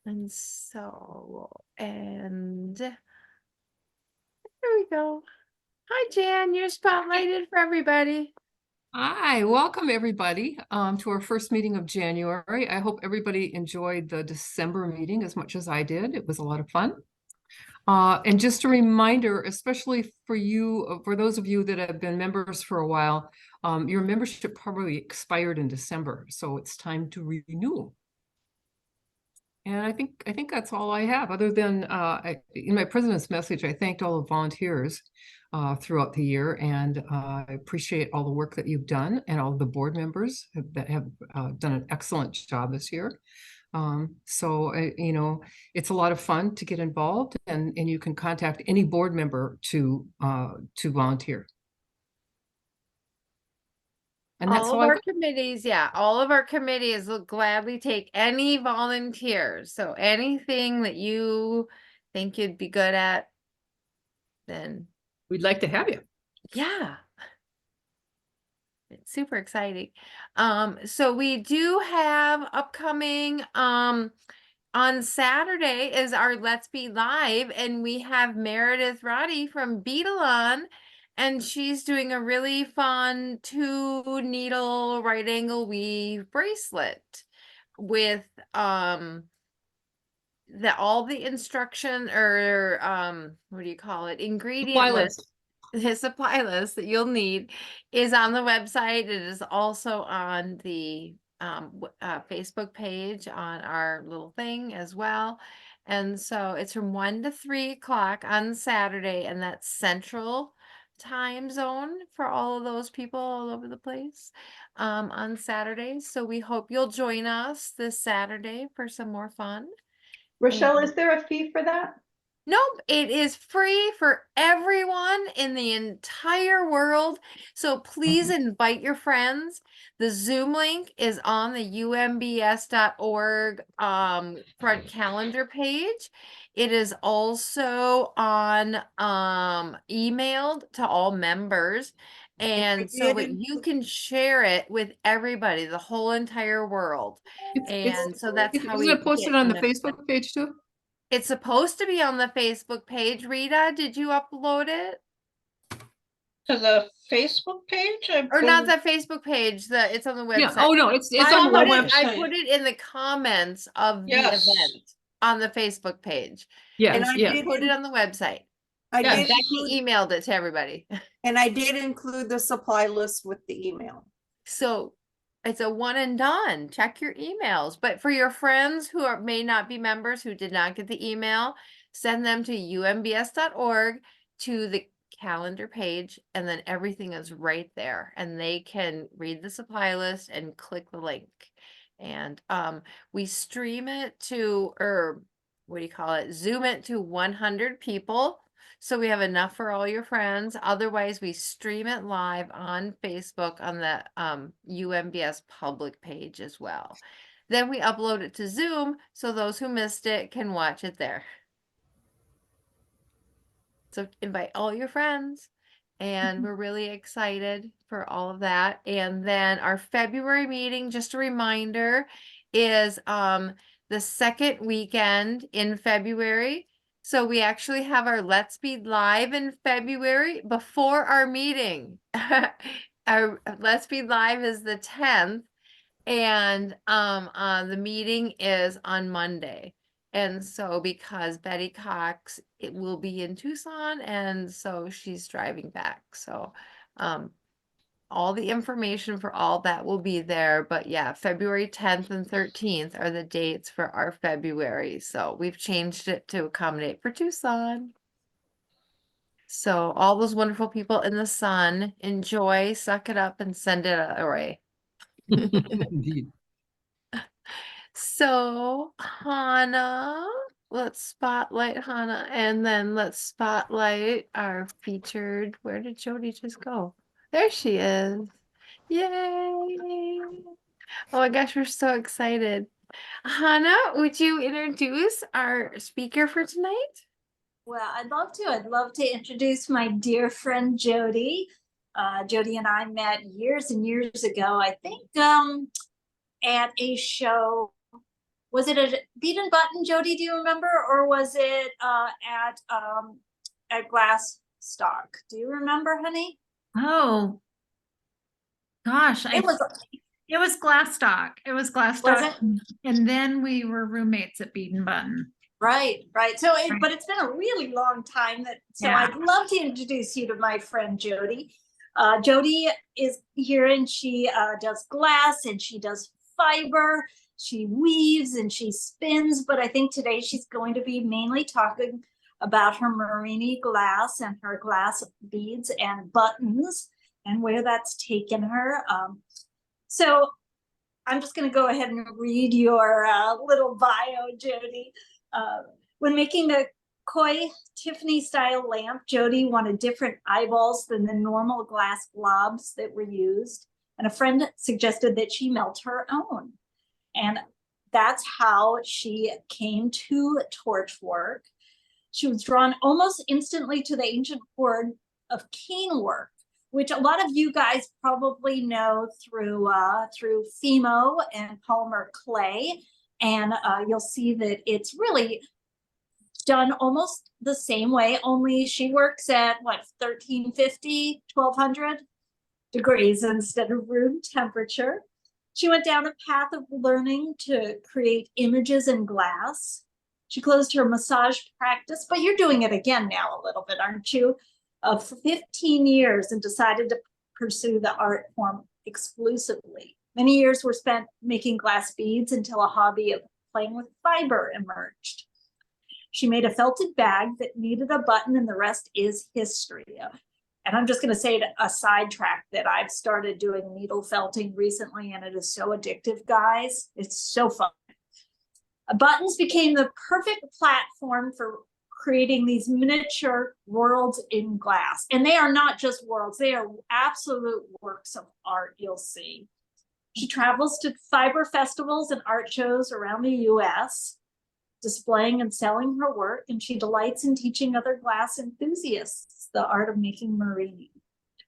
And so, and there we go. Hi, Jan, you're spotlighted for everybody. Hi, welcome everybody to our first meeting of January. I hope everybody enjoyed the December meeting as much as I did. It was a lot of fun. And just a reminder, especially for you, for those of you that have been members for a while, your membership probably expired in December, so it's time to renew. And I think that's all I have, other than in my president's message, I thanked all the volunteers throughout the year, and I appreciate all the work that you've done, and all the board members that have done an excellent job this year. It's a lot of fun to get involved, and you can contact any board member to volunteer. And that's All of all our committees, yeah, all of our committees will gladly take any volunteers. So anything that you think you'd be good at, then we'd like to have you. yeah. It's super exciting. So we do have upcoming, on Saturday is our Let's Be Live, and we have Meredith Roddy from Beadalon, and she's doing a really fun 2-needle right angle weave bracelet with all the instruction, or what do you call it, ingredient list. The supply list that you'll need is on the website. It is also on the Facebook page on our little thing as well. And so it's from 1 to 3 o'clock on Saturday, and that's Central Time Zone for all of those people all over the place on Saturdays. So we hope you'll join us this Saturday for some more fun. Rochelle, is there a fee for that? Nope, it is free for everyone in the entire world. So please invite your friends. The Zoom link is on the umbs.org front calendar page. It is also on emailed to all members. And so you can share it with everybody, the whole entire world. So that's how we Isn't it posted on the Facebook page too? It's supposed to be on the Facebook page. Rita, did you upload it? To the Facebook page? Or not the Facebook page, it's on the website. Yeah. Oh no, it's on the website. I put it in the comments of the event on the Facebook page. Yes, and I did put it on the website. Becky emailed it to everybody. And I did include the supply list with the email. So it's a one and done. Check your emails. But for your friends who may not be members, who did not get the email, send them to umbs.org to the calendar page, and then everything is right there, and they can read the supply list and click the link. And we stream it to, or what do you call it, Zoom it to 100 people. So we have enough for all your friends. Otherwise, we stream it live on Facebook on the UMBS public page as well. Then we upload it to Zoom, so those who missed it can watch it there. So invite all your friends, and we're really excited for all of that. And then our February meeting, just a reminder, is the second weekend in February. So we actually have our Let's Be Live in February before our meeting. Our Let's Be Live is the 10th, and the meeting is on Monday. And so because Betty Cox, it will be in Tucson, and so she's driving back. So all the information for all that will be there. But yeah, February 10th and 13th are the dates for our February. So we've changed it to accommodate for Tucson. So all those wonderful people in the sun, enjoy, suck it up, and send it away. Indeed. So Hannah, let's spotlight Hannah, and then let's spotlight our featured. Where did Jodie just go? There she is. Yay. Oh my gosh, we're so excited. Hannah, would you introduce our speaker for tonight? Well, I'd love to. I'd love to introduce my dear friend Jodie. Jodie and I met years and years ago, I think, at a show Was it a bead and button, Jody, do you remember? Or was it at Glass Stock? Do you remember, honey? Oh, gosh, It was, it was Glassstock. It was was Glassstock. it? And then we were roommates at Bead and Button. Right, right. So, Right. but it's been a really long time so Yeah. I'd love to introduce you to my friend Jody. Jody is here and she does glass and she does fiber. She weaves and she spins, but I think today she's going to be mainly talking about her Marini glass and her glass beads and buttons and where that's taken her. So I'm just going to go ahead and read your little bio, Jody. When making a koi Tiffany style lamp, Jody wanted different eyeballs than the normal glass globs that were used. And a friend suggested that she melt her own. And that's how she came to torch work. She was drawn almost instantly to the ancient word of cane work, which a lot of you guys probably know through Fimo and polymer clay. And you'll see that it's really done almost the same way, only she works at what, 1350, 1200 degrees instead of room temperature. She went down a path of learning to create images in glass. She closed her massage practice, but you're doing it again now a little bit, aren't you? For 15 years and decided to pursue the art form exclusively. Many years were spent making glass beads until a hobby of playing with fiber emerged. She made a felted bag that needed a button and the rest is history. And I'm just going to say a sidetrack that I've started doing needle felting recently and it is so addictive, guys. It's so fun. Buttons became the perfect platform for creating these miniature worlds in glass. And they are not just worlds, they are absolute works of art, you'll see. She travels to fiber festivals and art shows around the US, displaying and selling her work, and she delights in teaching other glass enthusiasts the art of making Marini.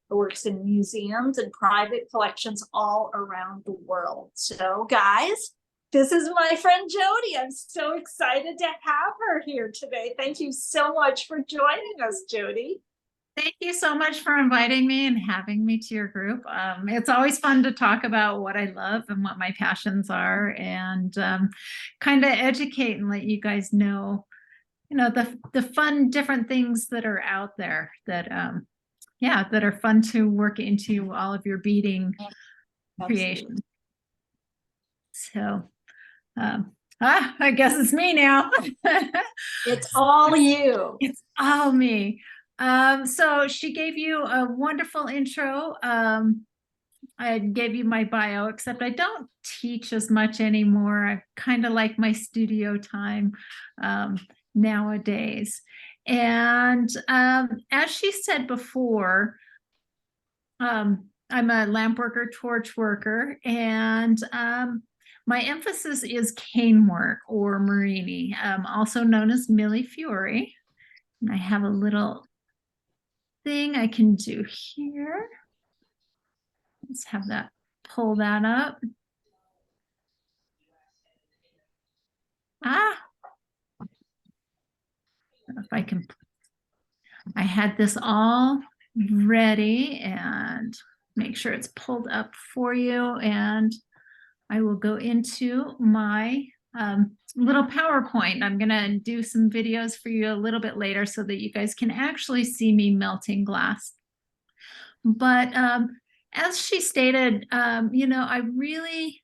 Her works in museums and private collections all around the world. So guys, this is my friend Jody. I'm so excited to have her here today. Thank you so much for joining us, Jody. Thank you so much for inviting me and having me to your group. It's always fun to talk about what I love and what my passions are and kind of educate and let you guys know, the fun different things that are out there that, that are fun to work into all of your beading creation. So, I guess it's me now. It's all you. It's all me. So she gave you a wonderful intro. I gave you my bio, except I don't teach as much anymore. I kind of like my studio time nowadays. And as she said before, I'm a lamp worker, torch worker, and my emphasis is cane work or Marini, also known as Millefiori. And I have a little thing I can do here. Let's have that, pull that up. If I can, I had this all ready and make sure it's pulled up for you. And I will go into my little PowerPoint. I'm going to do some videos for you a little bit later so that you guys can actually see me melting glass. But as she stated, I really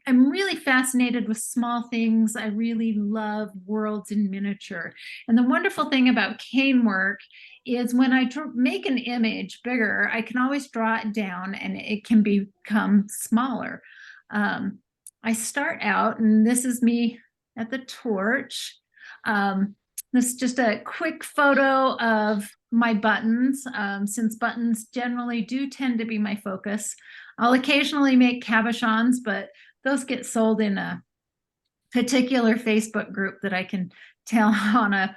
I'm really fascinated with small things. I really love worlds in miniature. And the wonderful thing about cane work is when I make an image bigger, I can always draw it down and it can become smaller. I start out, and this is me at the torch. This is just a quick photo of my buttons, since buttons generally do tend to be my focus. I'll occasionally make cabochons, but those get sold in a particular Facebook group that I can tell on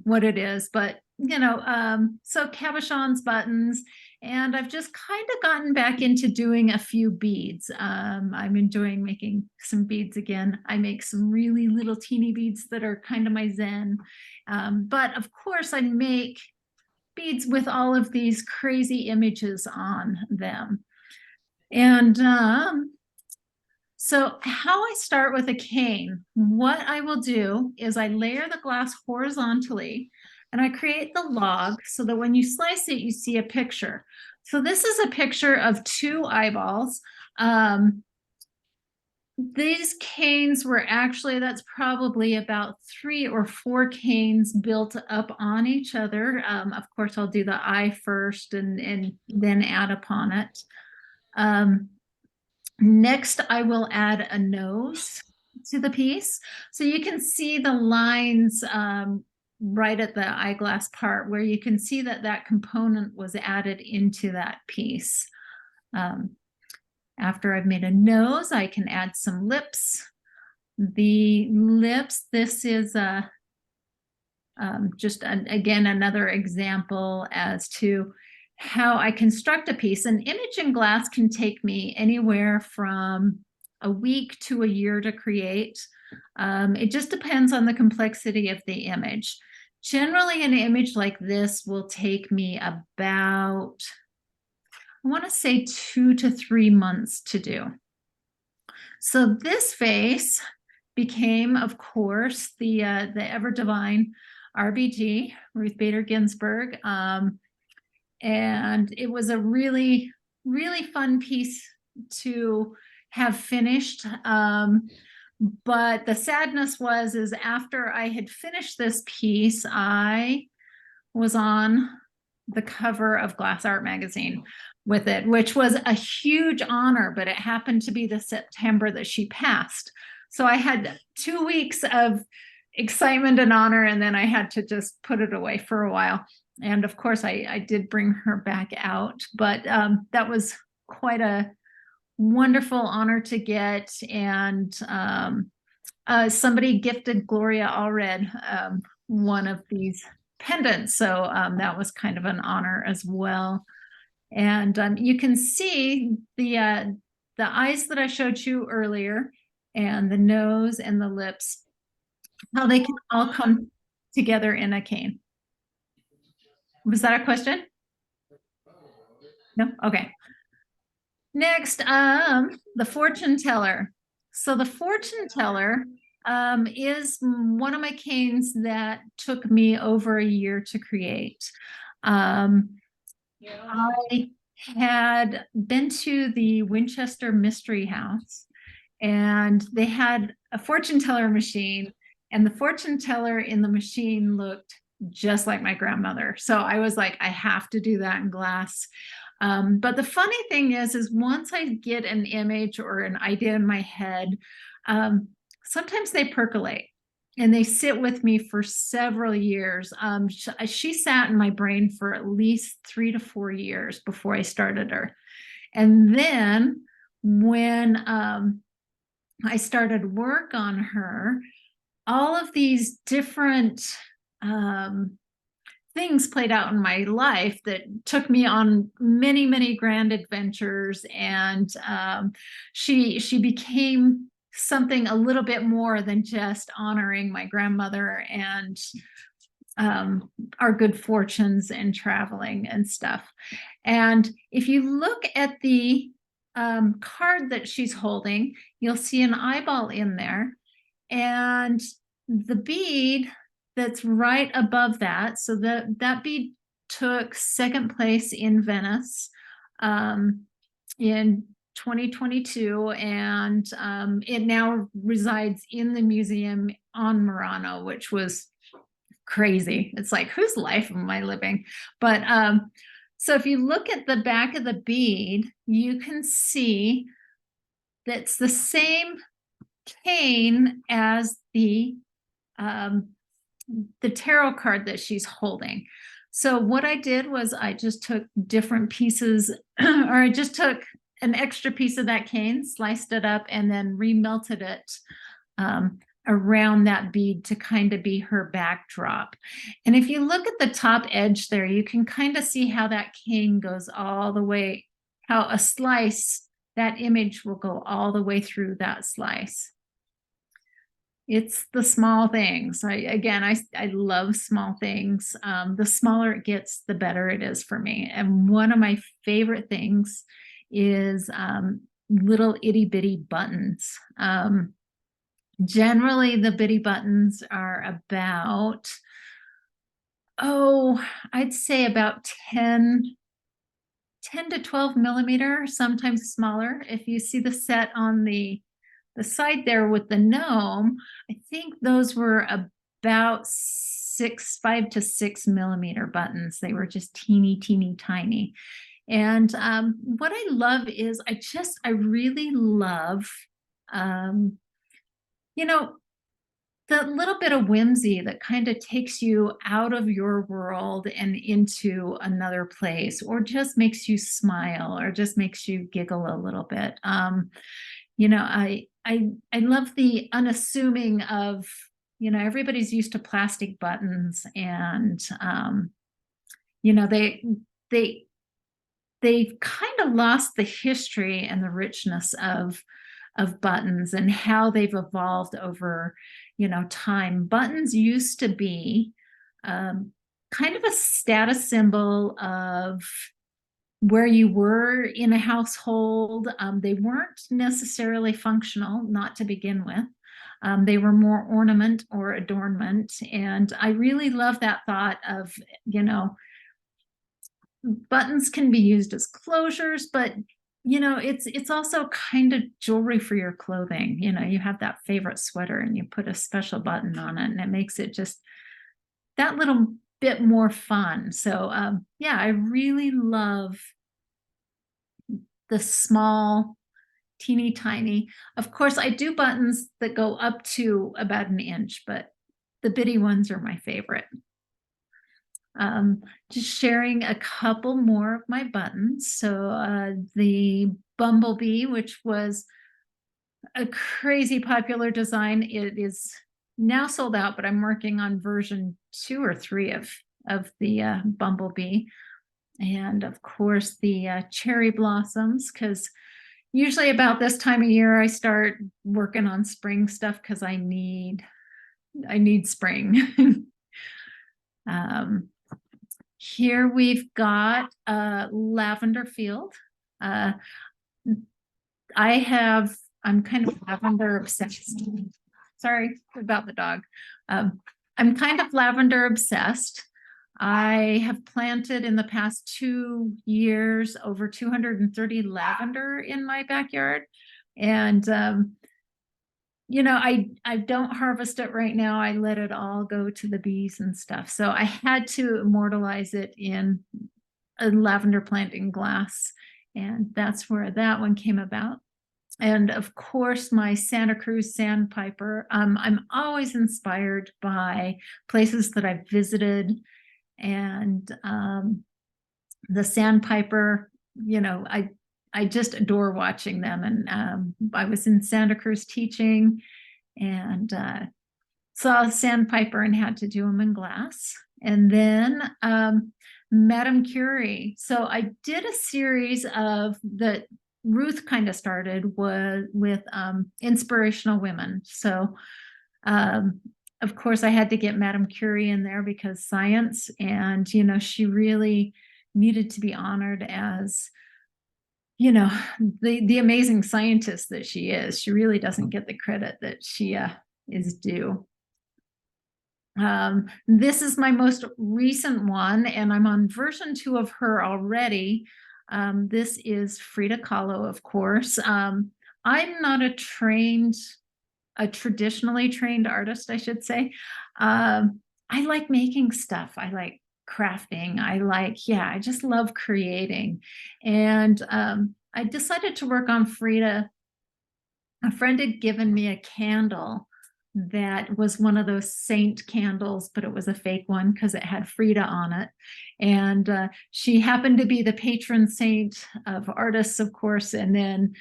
what it is. But, so cabochons, buttons, And I've just kind of gotten back into doing a few beads. I'm enjoying making some beads again. I make some really little teeny beads that are kind of my zen. But of course I make beads with all of these crazy images on them. And so how I start with a cane, what I will do is I layer the glass horizontally and I create the log so that when you slice it, you see a picture. So this is a picture of two eyeballs. These canes were actually, that's probably about 3 or 4 canes built up on each other. Of course, I'll do the eye first and then add upon it. Next, I will add a nose to the piece. So you can see the lines right at the eyeglass part where you can see that that component was added into that piece. After I've made a nose, I can add some lips. The lips, this is again, another example as to how I construct a piece. An image in glass can take me anywhere from a week to a year to create. It just depends on the complexity of the image. Generally, an image like this will take me about, I want to say 2 to 3 months to do. So this face became, of course, the ever divine RBG, Ruth Bader Ginsburg. And it was a really, really fun piece to have finished. But the sadness is after I had finished this piece, I was on the cover of Glass Art magazine with it, which was a huge honor, but it happened to be the September that she passed. So I had 2 weeks of excitement and honor, and then I had to just put it away for a while. And of course, I did bring her back out, but that was quite a wonderful honor to get. And somebody gifted Gloria Allred one of these pendants. So that was kind of an honor as well. And you can see the eyes that I showed you earlier, and the nose and the lips, how they can all come together in a cane. Was that a question? No? Okay. Next, the fortune teller. So the fortune teller is one of my canes that took me over a year to create. I had been to the Winchester Mystery House, and they had a fortune teller machine, and the fortune teller in the machine looked just like my grandmother. So I was like, I have to do that in glass. But the funny thing is once I get an image or an idea in my head, sometimes they percolate and they sit with me for several years. She sat in my brain for at least 3 to 4 years before I started her. And then when I started work on her, all of these different things played out in my life that took me on many, many grand adventures. And she became something a little bit more than just honoring my grandmother and our good fortunes and traveling and stuff. And if you look at the card that she's holding, you'll see an eyeball in there. And the bead that's right above that, so that bead took 2nd place in Venice in 2022, and it now resides in the museum on Murano, which was crazy. It's like, whose life am I living? But so if you look at the back of the bead, you can see that's the same cane as the tarot card that she's holding. So what I did was I just took different pieces, or I just took an extra piece of that cane, sliced it up, and then remelted it around that bead to kind of be her backdrop. And if you look at the top edge there, you can kind of see how that cane goes all the way, how a slice, that image will go all the way through that slice. It's the small things. I love small things. The smaller it gets, the better it is for me. And one of my favorite things is little itty bitty buttons. Generally, the bitty buttons are about, I'd say about 10 to 12 millimeter, sometimes smaller. If you see the set on the side there with the gnome, I think those were about 5 to 6 millimeter buttons. They were just teeny tiny. And what I love is I really love, that little bit of whimsy that kind of takes you out of your world and into another place, or just makes you smile, or just makes you giggle a little bit. I love the unassuming of, everybody's used to plastic buttons, and they've kind of lost the history and the richness of buttons and how they've evolved over time. Buttons used to be kind of a status symbol of where you were in a household. They weren't necessarily functional, not to begin with. They were more ornament or adornment. And I really love that thought of, buttons can be used as closures, but it's also kind of jewelry for your clothing. You have that favorite sweater and you put a special button on it, and it makes it just that little bit more fun. So I really love the small, teeny tiny. Of course, I do buttons that go up to about an inch, but the bitty ones are my favorite. Just sharing a couple more of my buttons. So the Bumblebee, which was a crazy popular design, it is now sold out, but I'm working on version 2 or 3 of the Bumblebee. And of course the cherry blossoms, because usually about this time of year I start working on spring stuff, because I need spring. Here we've got a lavender field. I'm kind of lavender obsessed. Sorry about the dog. I'm kind of lavender obsessed. I have planted in the past 2 years over 230 lavender in my backyard. And I don't harvest it right now. I let it all go to the bees and stuff. So I had to immortalize it in a lavender plant in glass. And that's where that one came about. And of course, my Santa Cruz sandpiper. I'm always inspired by places that I've visited. And the sandpiper, I just adore watching them. And I was in Santa Cruz teaching, and saw a sandpiper and had to do them in glass. And then Madame Curie. So I did a series of that Ruth kind of started with inspirational women. So of course I had to get Madame Curie in there because science, and she really needed to be honored as the amazing scientist that she is. She really doesn't get the credit that she is due. This is my most recent one, and I'm on version 2 of her already. This is Frida Kahlo, of course. I'm not a traditionally trained artist, I should say. I like making stuff. I like crafting. I just love creating. And I decided to work on Frida. A friend had given me a candle that was one of those saint candles, but it was a fake one because it had Frida on it. And she happened to be the patron saint of artists, of course. And then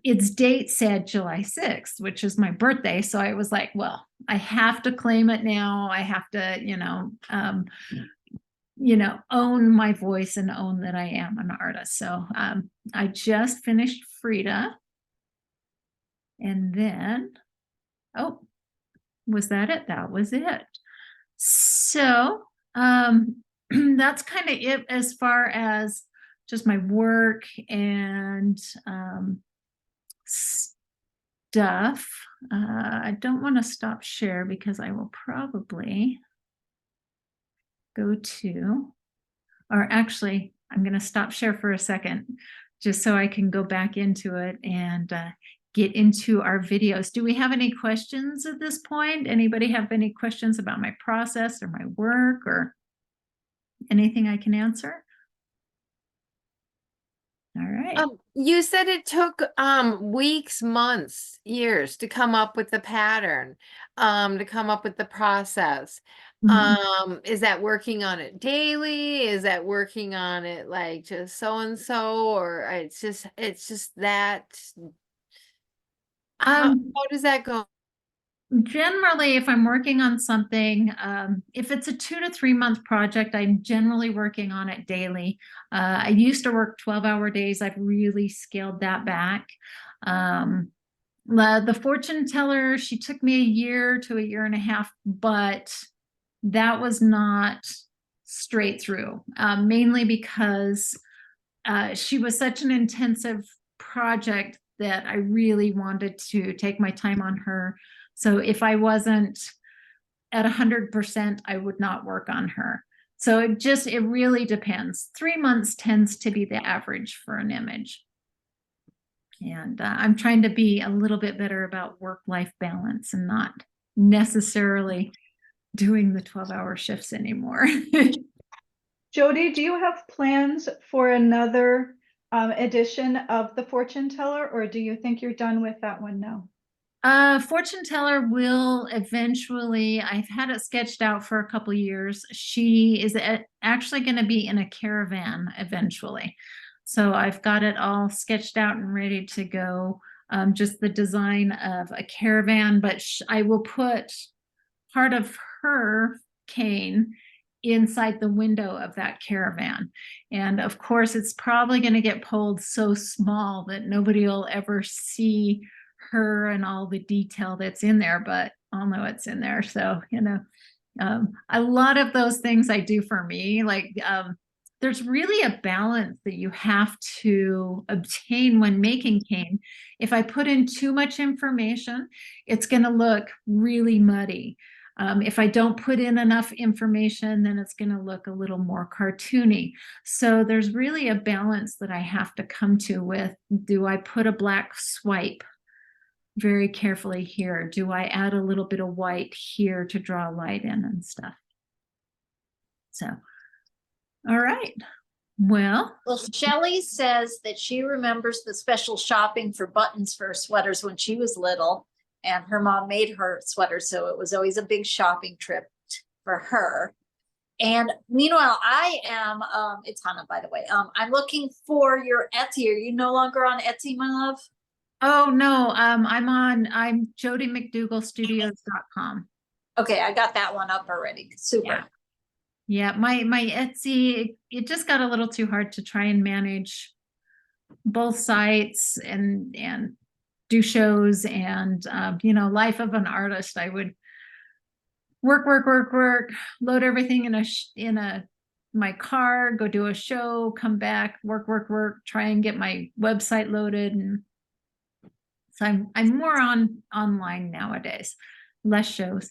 its date said July 6th, which is my birthday. So I was like, well, I have to claim it now. I have to, own my voice and own that I am an artist. So I just finished Frida. And then, oh, was that it? That was it. So that's kind of it as far as just my work and stuff. I don't want to stop share because I will probably go to, or actually, I'm going to stop share for a second just so I can go back into it and get into our videos. Do we have any questions at this point? Anybody have any questions about my process or my work or anything I can answer? All right. You said it took weeks, months, years to come up with the pattern, to come up with the process. Is that working on it daily? Is that working on it like just so and so, or it's just that how does that go? Generally, if I'm working on something, if it's a 2 to 3 month project, I'm generally working on it daily. I used to work 12-hour days. I've really scaled that back. The fortune teller, she took me a year to a year and a half, but that was not straight through, mainly because she was such an intensive project that I really wanted to take my time on her. So if I wasn't at 100%, I would not work on her. So it really depends. 3 months tends to be the average for an image. And I'm trying to be a little bit better about work-life balance and not necessarily doing the 12-hour shifts anymore. Jodie, do you have plans for another edition of the fortune teller, or do you think you're done with that one now? Fortune teller will eventually, I've had it sketched out for a couple years. She is actually going to be in a caravan eventually. So I've got it all sketched out and ready to go. Just the design of a caravan, but I will put part of her cane inside the window of that caravan. And of course, it's probably going to get pulled so small that nobody will ever see her and all the detail that's in there, but I'll know it's in there. So, a lot of those things I do for me, like there's really a balance that you have to obtain when making cane. If I put in too much information, it's going to look really muddy. If I don't put in enough information, then it's going to look a little more cartoony. So there's really a balance that I have to come to with, do I put a black swipe very carefully here? Do I add a little bit of white here to draw light in and stuff? So, all right. Well, Shelley says that she remembers the special shopping for buttons for her sweaters when she was little, and her mom made her sweaters, so it was always a big shopping trip for her. And meanwhile, I am, it's Hannah, by the way. I'm looking for your Etsy. Are you no longer on Etsy, my love? oh no, I'm JodieMcDougallStudios.com. Okay, I got that one up already. Super. Yeah, my Etsy, it just got a little too hard to try and manage both sites and do shows and life of an artist. I would work, load everything in my car, go do a show, come back, work, try and get my website loaded. And so I'm more online nowadays, less shows.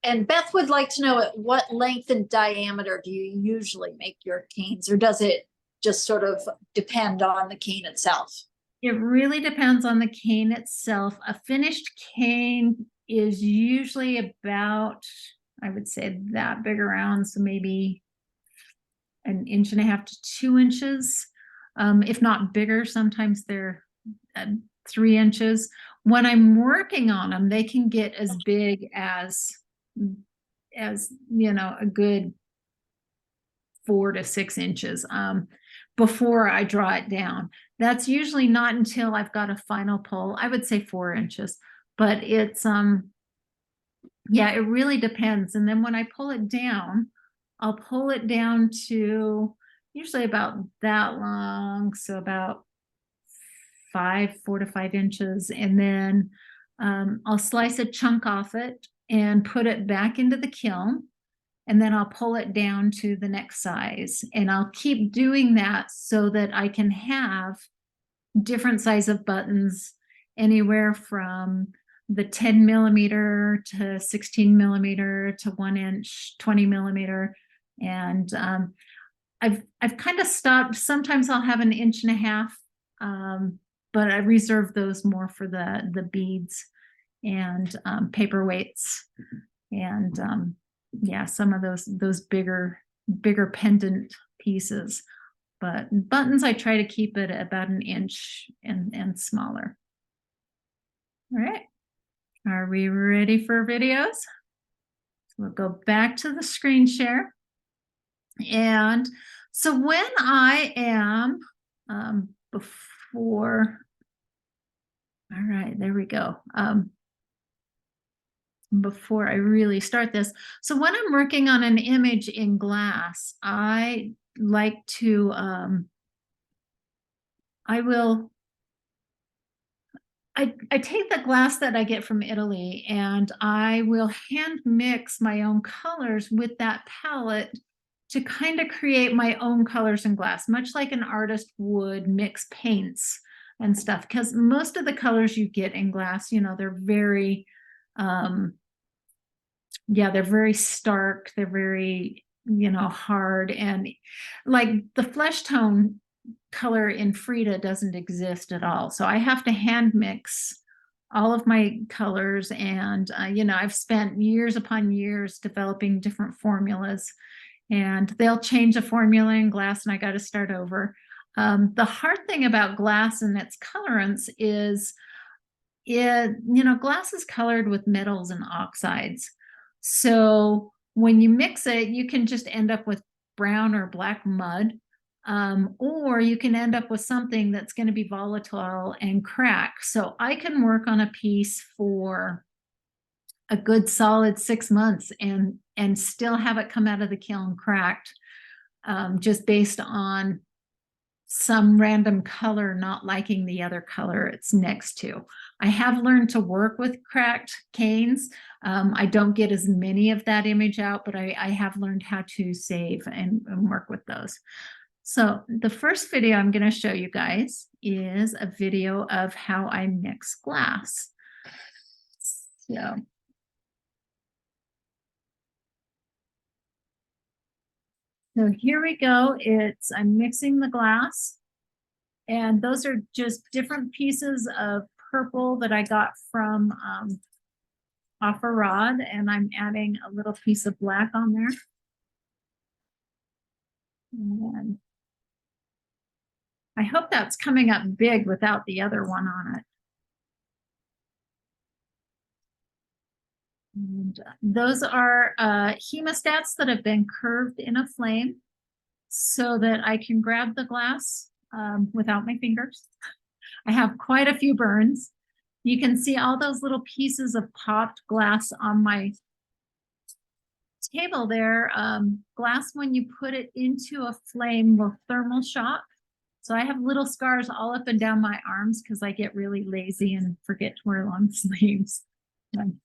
And Beth would like to know, at what length and diameter do you usually make your canes, or does it just sort of depend on the cane itself? It really depends on the cane itself. A finished cane is usually about, I would say, that big around, so maybe 1.5 inches to 2 inches, if not bigger. Sometimes they're 3 inches. When I'm working on them, they can get as big as a good 4 to 6 inches. before I draw it down. That's usually not until I've got a final pull. I would say 4 inches, but it's, yeah, it really depends. And then when I pull it down, I'll pull it down to usually about that long. So about 4 to 5 inches. And then I'll slice a chunk off it and put it back into the kiln. And then I'll pull it down to the next size. And I'll keep doing that so that I can have different size of buttons, anywhere from the 10 millimeter to 16 millimeter to 1 inch, 20 millimeter. And I've kind of stopped. Sometimes I'll have 1.5 inches, but I reserve those more for the beads and paperweights, and yeah, some of those bigger pendant pieces. But buttons, I try to keep it about 1 inch and smaller. All right, are we ready for videos? So we'll go back to the screen share. And so when I am before, all right, there we go. Before I really start this, so when I'm working on an image in glass, I like to I take the glass that I get from Italy, and I will hand mix my own colors with that palette to kind of create my own colors in glass, much like an artist would mix paints and stuff. Because most of the colors you get in glass, you know, they're very, yeah, they're very stark. They're very, you know, hard. And like the flesh tone color in Frida doesn't exist at all. So I have to hand mix all of my colors. And, you know, I've spent years upon years developing different formulas, and they'll change a formula in glass and I got to start over. The hard thing about glass and its colorants is you know, glass is colored with metals and oxides. So when you mix it, you can just end up with brown or black mud, or you can end up with something that's going to be volatile and crack. So I can work on a piece for a good solid 6 months and still have it come out of the kiln cracked, just based on some random color not liking the other color it's next to. I have learned to work with cracked canes. I don't get as many of that image out, but I have learned how to save and work with those. So the first video I'm going to show you guys is a video of how I mix glass. So here we go. I'm mixing the glass, and those are just different pieces of purple that I got from off a rod, and I'm adding a little piece of black on there. And I hope that's coming up big without the other one on it. And those are hemostats that have been curved in a flame so that I can grab the glass without my fingers. I have quite a few burns. You can see all those little pieces of popped glass on my table there. Glass, when you put it into a flame, will thermal shock. So I have little scars all up and down my arms because I get really lazy and forget to wear long sleeves. And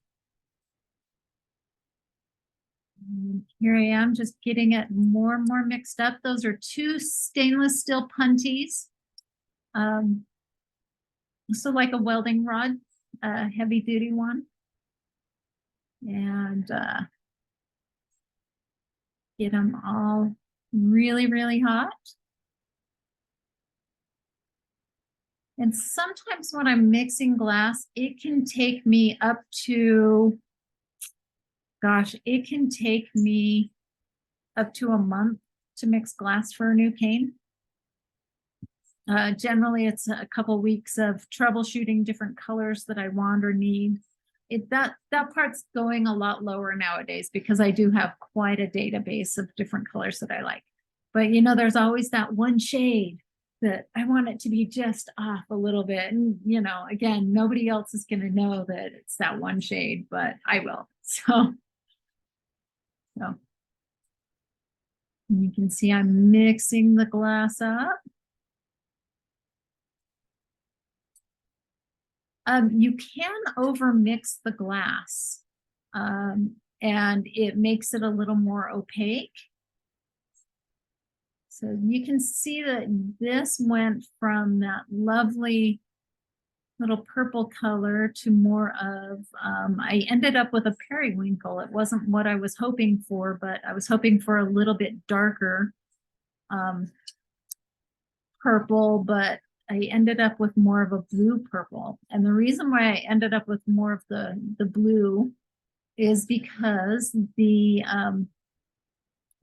here I am just getting it more and more mixed up. Those are 2 stainless steel punties. So like a welding rod, heavy duty one. And get them all really, really hot. And sometimes when I'm mixing glass, it can take me up to, gosh, it can take me up to a month to mix glass for a new cane. Generally, it's a couple weeks of troubleshooting different colors that I want or need. That part's going a lot lower nowadays because I do have quite a database of different colors that I like. But you know, there's always that one shade that I want it to be just off a little bit. And you know, again, nobody else is going to know that it's that one shade, but I will. So you can see I'm mixing the glass up. You can over mix the glass, and it makes it a little more opaque. So you can see that this went from that lovely little purple color to more of, I ended up with a periwinkle. It wasn't what I was hoping for, but I was hoping for a little bit darker purple, but I ended up with more of a blue purple. And the reason why I ended up with more of the blue is because the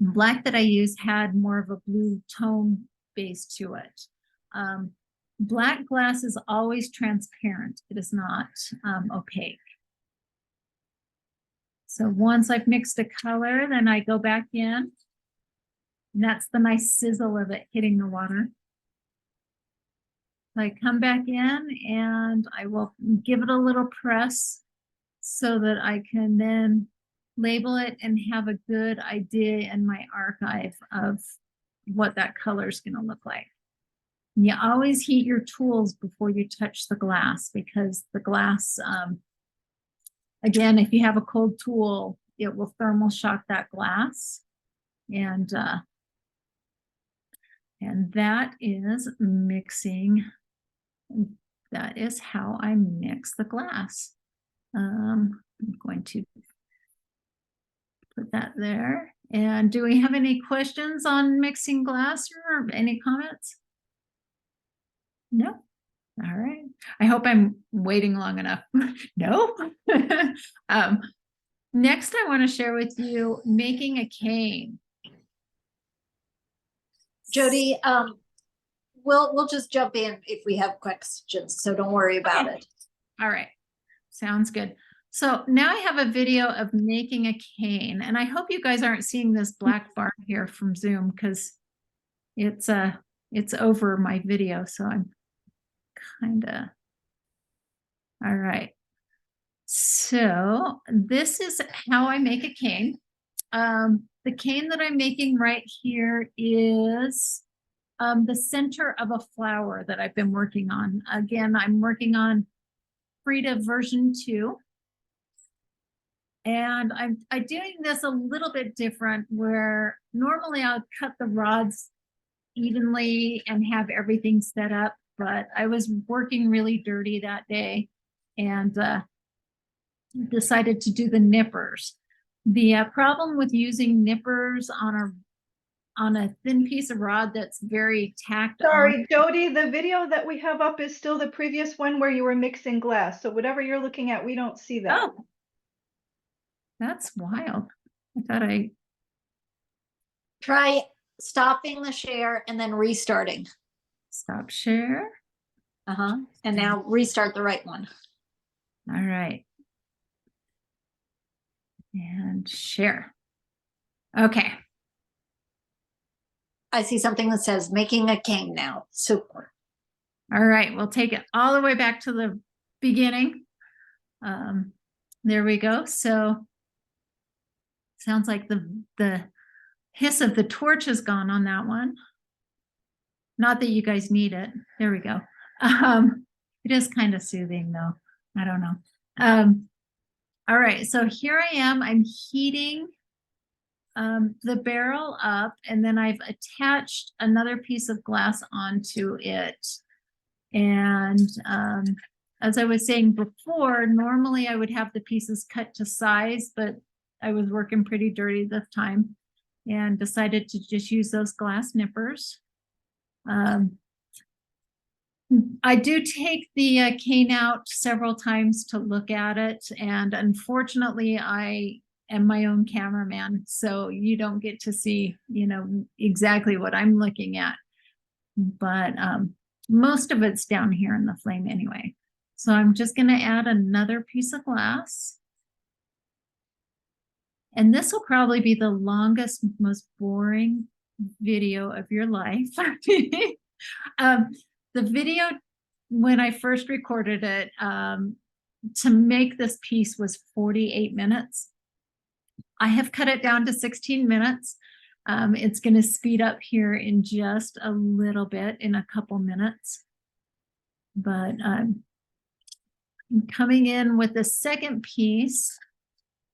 black that I used had more of a blue tone base to it. Black glass is always transparent. It is not opaque. So once I've mixed a color, then I go back in. And that's the nice sizzle of it hitting the water. I come back in and I will give it a little press so that I can then label it and have a good idea in my archive of what that color is going to look like. You always heat your tools before you touch the glass, because the glass, again, if you have a cold tool, it will thermal shock that glass. And that is mixing. That is how I mix the glass. I'm going to put that there. And do we have any questions on mixing glass or any comments? No? All right. I hope I'm waiting long enough. No? Next, I want to share with you making a cane. Jody, we'll just jump in if we have questions, so don't worry about it. All right. Sounds good. So now I have a video of making a cane, and I hope you guys aren't seeing this black bar here from Zoom, because it's over my video, so I'm kind of, all right. So this is how I make a cane. The cane that I'm making right here is the center of a flower that I've been working on. Again, I'm working on Frida version 2. And I'm doing this a little bit different, where normally I'll cut the rods evenly and have everything set up, but I was working really dirty that day and decided to do the nippers. The problem with using nippers on a thin piece of rod that's very tacked on. Sorry, Jody, the video that we have up is still the previous one where you were mixing glass. So whatever you're looking at, we don't see that. Oh, that's wild. I thought I. Try stopping the share and then restarting. Stop share. And now restart the right one. All right. And share. Okay. I see something that says making a cane now. Super. All right. We'll take it all the way back to the beginning. There we go. So sounds like the hiss of the torch is gone on that one. Not that you guys need it. There we go. It is kind of soothing though. I don't know. All right. So here I am. I'm heating the barrel up, and then I've attached another piece of glass onto it. And as I was saying before, normally I would have the pieces cut to size, but I was working pretty dirty this time and decided to just use those glass nippers. I do take the cane out several times to look at it, and unfortunately I am my own cameraman, so you don't get to see, exactly what I'm looking at, but most of it's down here in the flame anyway. So I'm just going to add another piece of glass, and this will probably be the longest, most boring video of your life. The video, when I first recorded it, to make this piece was 48 minutes. I have cut it down to 16 minutes. It's going to speed up here in just a little bit, in a couple minutes. But I'm coming in with the second piece,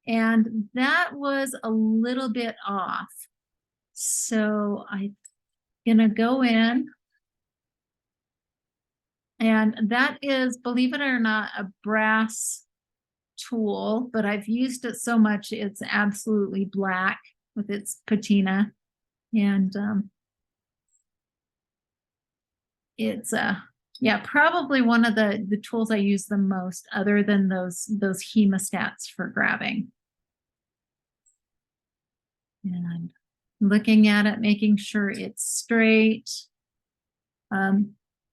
and that was a little bit off. So I'm going to go in, and that is, believe it or not, a brass tool, but I've used it so much it's absolutely black with its patina. And it's yeah, probably one of the tools I use the most, other than those hemostats for grabbing. And looking at it, making sure it's straight.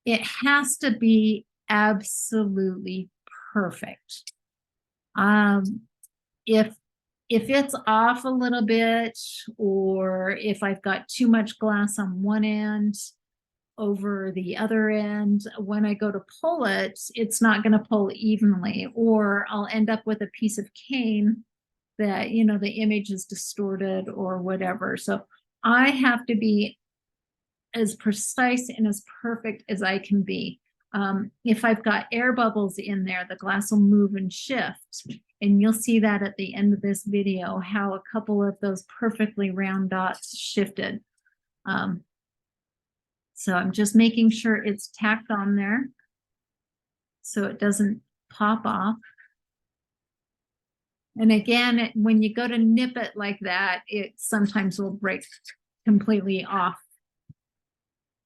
It has to be absolutely perfect. If it's off a little bit, or if I've got too much glass on one end over the other end, when I go to pull it, it's not going to pull evenly, or I'll end up with a piece of cane that, you know, the image is distorted or whatever. So I have to be as precise and as perfect as I can be. If I've got air bubbles in there, the glass will move and shift. And you'll see that at the end of this video, how a couple of those perfectly round dots shifted. So I'm just making sure it's tacked on there so it doesn't pop off. And again, when you go to nip it like that, it sometimes will break completely off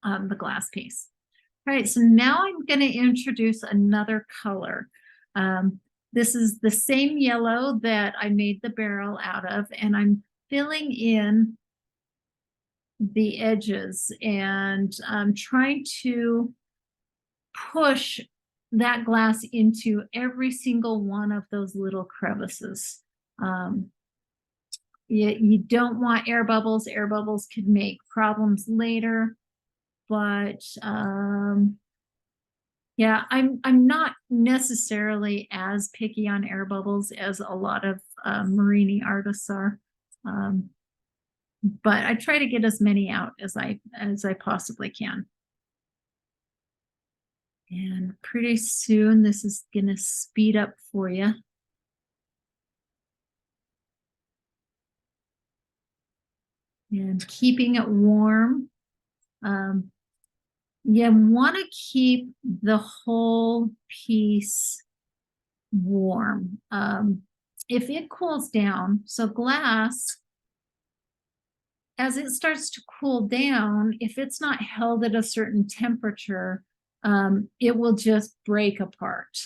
the glass piece. All right, so now I'm going to introduce another color. This is the same yellow that I made the barrel out of, and I'm filling in the edges, and I'm trying to push that glass into every single one of those little crevices. You don't want air bubbles. Air bubbles could make problems later. But yeah, I'm not necessarily as picky on air bubbles as a lot of Marini artists are, but I try to get as many out as I possibly can. And pretty soon this is gonna speed up for you. And keeping it warm. You want to keep the whole piece warm. If it cools down, so glass, as it starts to cool down, if it's not held at a certain temperature, it will just break apart.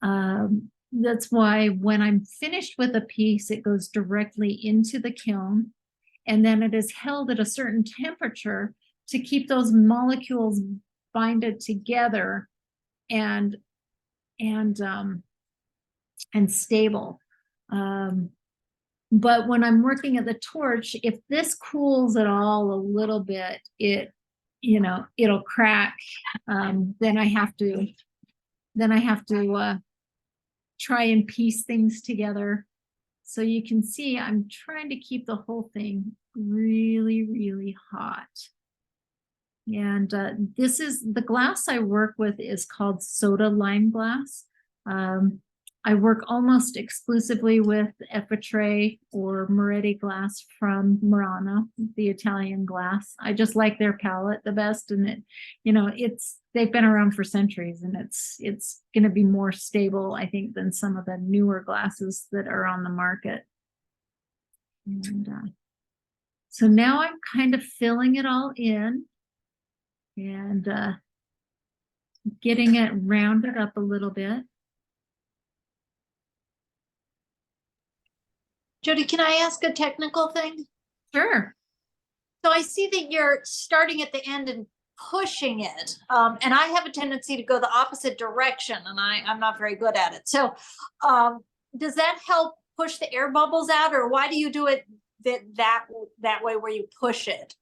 That's why when I'm finished with a piece, it goes directly into the kiln, and then it is held at a certain temperature to keep those molecules binded together and stable. But when I'm working at the torch, if this cools at all a little bit, it'll crack. Then I have to try and piece things together. So you can see I'm trying to keep the whole thing really, really hot. And this is the glass I work with is called soda lime glass. I work almost exclusively with Effitre or Moretti glass from Murano, the Italian glass. I just like their palette the best, and they've been around for centuries, and it's going to be more stable, I think, than some of the newer glasses that are on the market. And so now I'm kind of filling it all in and getting it rounded up a little bit. Jodie, can I ask a technical thing? Sure. So I see that you're starting at the end and pushing it. And I have a tendency to go the opposite direction, and I'm not very good at it. So does that help push the air bubbles out, or why do you do it that way where you push it?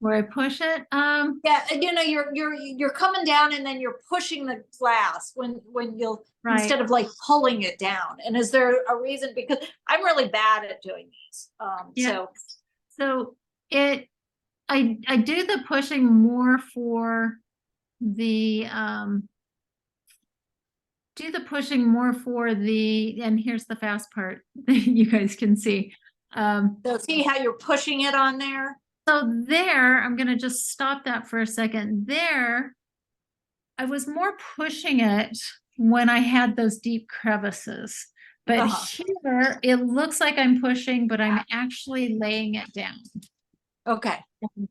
Where I push it, Yeah, and you're coming down and then you're pushing the glass when you'll, right. instead of like pulling it down. And is there a reason? Because I'm really bad at doing these. Yeah. So I do the pushing more for the and here's the fast part that you guys can see. So see how you're pushing it on there? So there, I'm gonna just stop that for a second. There, I was more pushing it when I had those deep crevices. But here, it looks like I'm pushing, but I'm actually laying it down. Okay. And,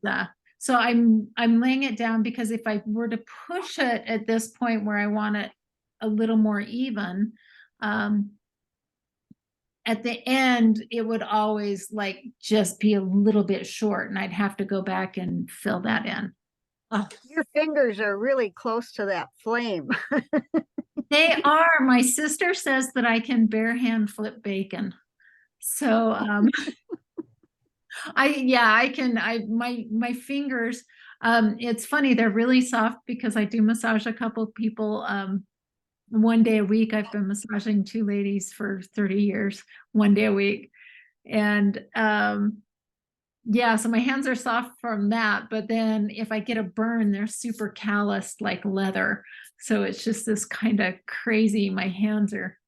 so I'm laying it down because if I were to push it at this point where I want it a little more even, at the end, it would always like just be a little bit short and I'd have to go back and fill that in. Your fingers are really close to that flame. They are. My sister says that I can bare hand flip bacon. So my fingers, it's funny, they're really soft because I do massage a couple of people 1 day a week. I've been massaging 2 ladies for 30 years, 1 day a week. And yeah, so my hands are soft from that, but then if I get a burn, they're super calloused like leather. So it's just this kind of crazy, my hands are,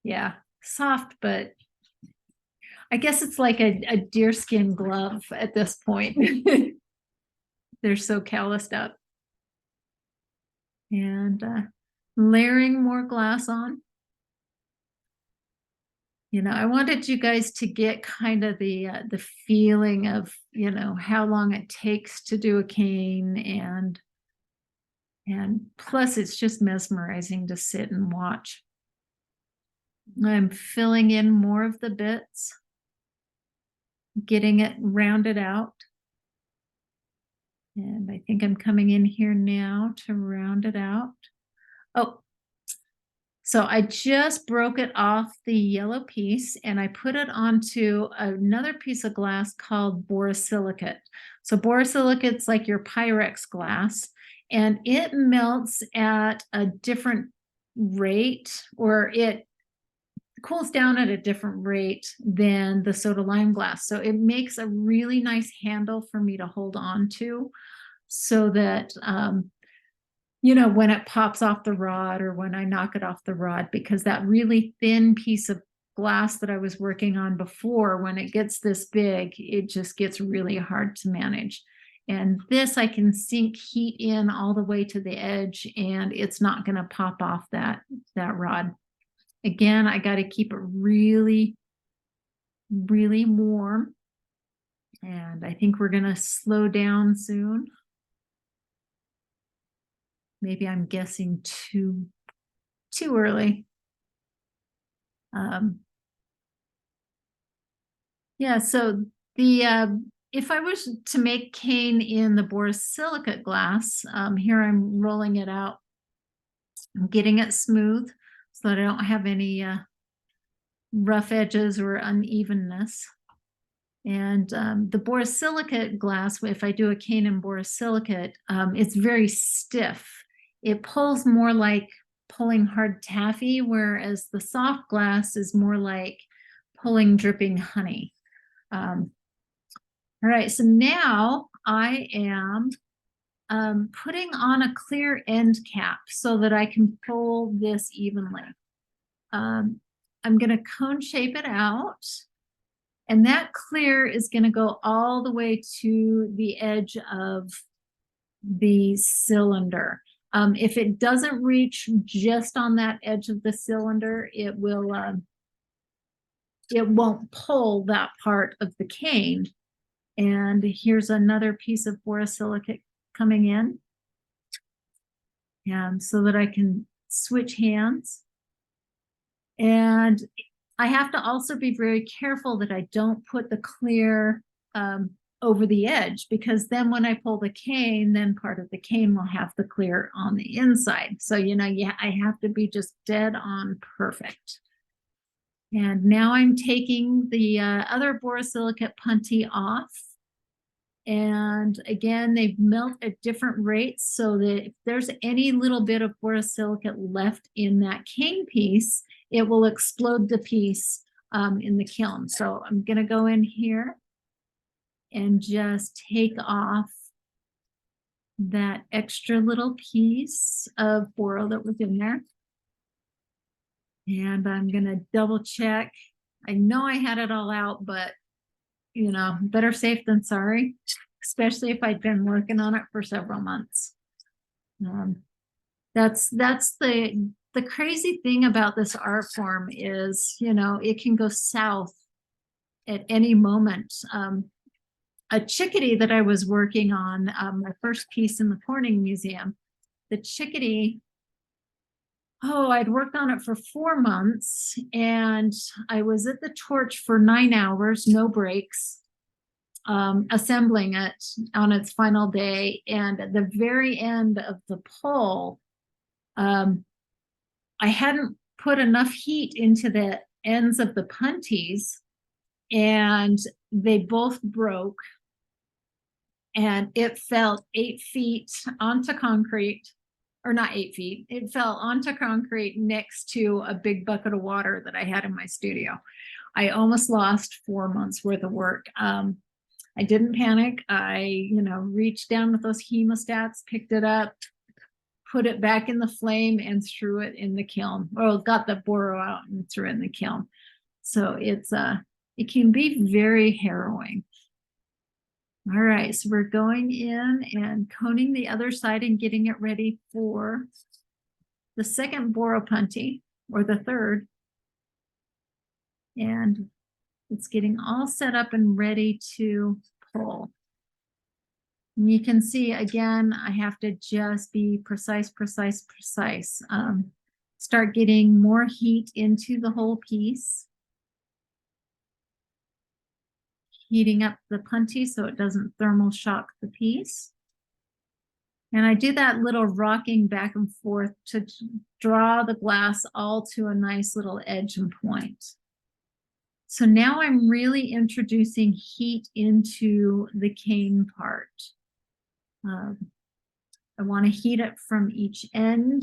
yeah, soft, but I guess it's like a deerskin glove at this point. They're so calloused up. And layering more glass on. You know, I wanted you guys to get kind of the feeling of, you know, how long it takes to do a cane, and plus it's just mesmerizing to sit and watch. I'm filling in more of the bits, getting it rounded out. And I think I'm coming in here now to round it out. Oh, so I just broke it off the yellow piece and I put it onto another piece of glass called borosilicate. So borosilicate's like your Pyrex glass, and it melts at a different rate, or it cools down at a different rate than the soda lime glass. So it makes a really nice handle for me to hold on to so that you know, when it pops off the rod or when I knock it off the rod, because that really thin piece of glass that I was working on before, when it gets this big, it just gets really hard to manage. And this I can sink heat in all the way to the edge and it's not going to pop off that rod. Again, I got to keep it really, really warm. And I think we're going to slow down soon. Maybe I'm guessing too early. Yeah, so the if I was to make cane in the borosilicate glass, here I'm rolling it out. I'm getting it smooth so that I don't have any rough edges or unevenness. And the borosilicate glass, if I do a cane in borosilicate, it's very stiff. It pulls more like pulling hard taffy, whereas the soft glass is more like pulling dripping honey. All right, so now I am putting on a clear end cap so that I can pull this evenly. I'm going to cone shape it out. And that clear is going to go all the way to the edge of the cylinder. If it doesn't reach just on that edge of the cylinder, it won't pull that part of the cane. And here's another piece of borosilicate coming in. And so that I can switch hands. And I have to also be very careful that I don't put the clear over the edge, because then when I pull the cane, then part of the cane will have the clear on the inside. So, you know, yeah, I have to be just dead on perfect. And now I'm taking the other borosilicate puntee off. And again, they melt at different rates so that if there's any little bit of borosilicate left in that cane piece, it will explode the piece in the kiln. So I'm going to go in here and just take off that extra little piece of boro that was in there. And I'm going to double check. I know I had it all out, but you know, better safe than sorry, especially if I'd been working on it for several months. That's the crazy thing about this art form is, you know, it can go south at any moment. A chickadee that I was working on, my first piece in the Corning Museum, the chickadee, I'd worked on it for 4 months and I was at the torch for 9 hours, no breaks, assembling it on its final day. And at the very end of the pull, I hadn't put enough heat into the ends of the punties and they both broke. And it fell 8 feet onto concrete, or not 8 feet, it fell onto concrete next to a big bucket of water that I had in my studio. I almost lost 4 months worth of work. I didn't panic. I, reached down with those hemostats, picked it up, put it back in the flame and threw it in the kiln. Well, got the boro out and threw it in the kiln. So it can be very harrowing. All right, so we're going in and coning the other side and getting it ready for the second boro punty, or the third. And it's getting all set up and ready to pull. And you can see, again, I have to just be precise. Start getting more heat into the whole piece. Heating up the punty so it doesn't thermal shock the piece. And I do that little rocking back and forth to draw the glass all to a nice little edge and point. So now I'm really introducing heat into the cane part. I want to heat it from each end,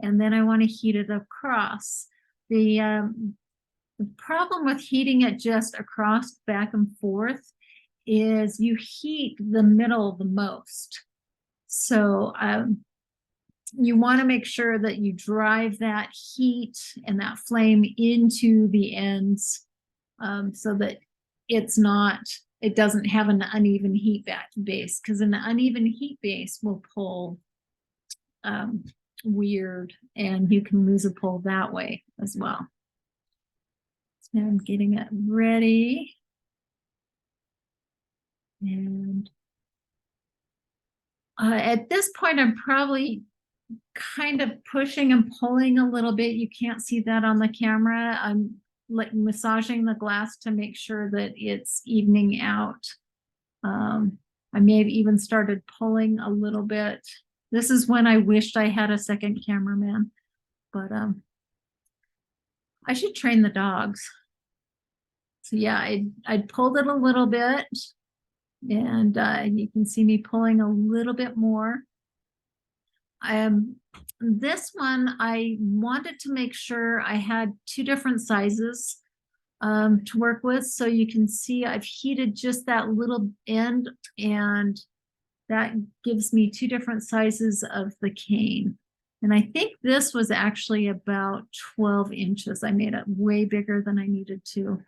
and then I want to heat it across. The problem with heating it just across back and forth is you heat the middle the most. So you want to make sure that you drive that heat and that flame into the ends so that it doesn't have an uneven heat base, because an uneven heat base will pull weird and you can lose a pull that way as well. Now I'm getting it ready. And at this point, I'm probably kind of pushing and pulling a little bit. You can't see that on the camera. I'm like massaging the glass to make sure that it's evening out. I may have even started pulling a little bit. This is when I wished I had a second cameraman, but I should train the dogs. So yeah, I pulled it a little bit, and you can see me pulling a little bit more. This one, I wanted to make sure I had 2 different sizes to work with. So you can see I've heated just that little end, and that gives me 2 different sizes of the cane. And I think this was actually about 12 inches. I made it way bigger than I needed to.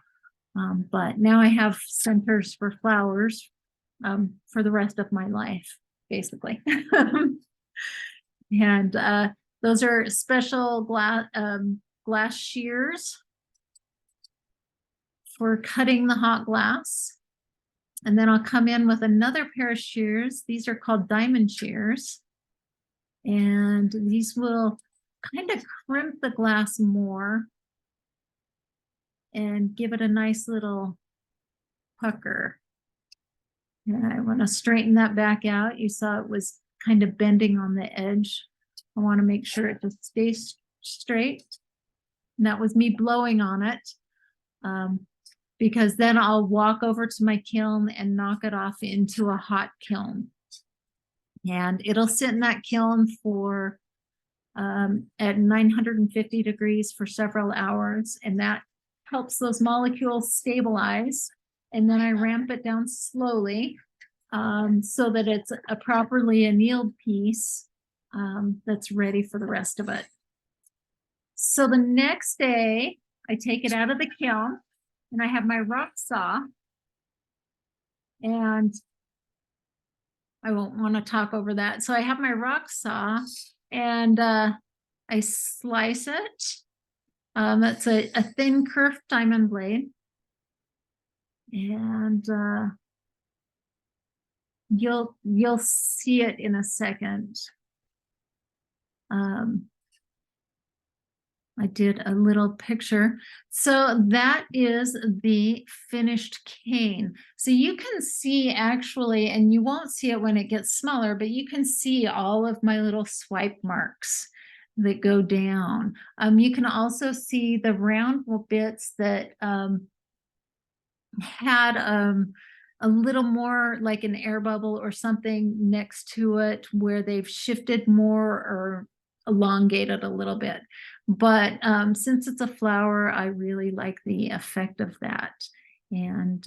But now I have centers for flowers for the rest of my life, basically. And those are special glass shears for cutting the hot glass. And then I'll come in with another pair of shears. These are called diamond shears. And these will kind of crimp the glass more and give it a nice little pucker. And I want to straighten that back out. You saw it was kind of bending on the edge. I want to make sure it just stays straight. And that was me blowing on it. because then I'll walk over to my kiln and knock it off into a hot kiln. And it'll sit in that kiln for at 950 degrees for several hours, and that helps those molecules stabilize. And then I ramp it down slowly so that it's a properly annealed piece that's ready for the rest of it. So the next day, I take it out of the kiln and I have my rock saw, and I won't want to talk over that. So I have my rock saw and I slice it. That's a thin curved diamond blade. And you'll see it in a second. I did a little picture. So that is the finished cane. So you can see actually, and you won't see it when it gets smaller, but you can see all of my little swipe marks that go down. You can also see the round bits that had a little more like an air bubble or something next to it where they've shifted more or elongated a little bit. But since it's a flower, I really like the effect of that. And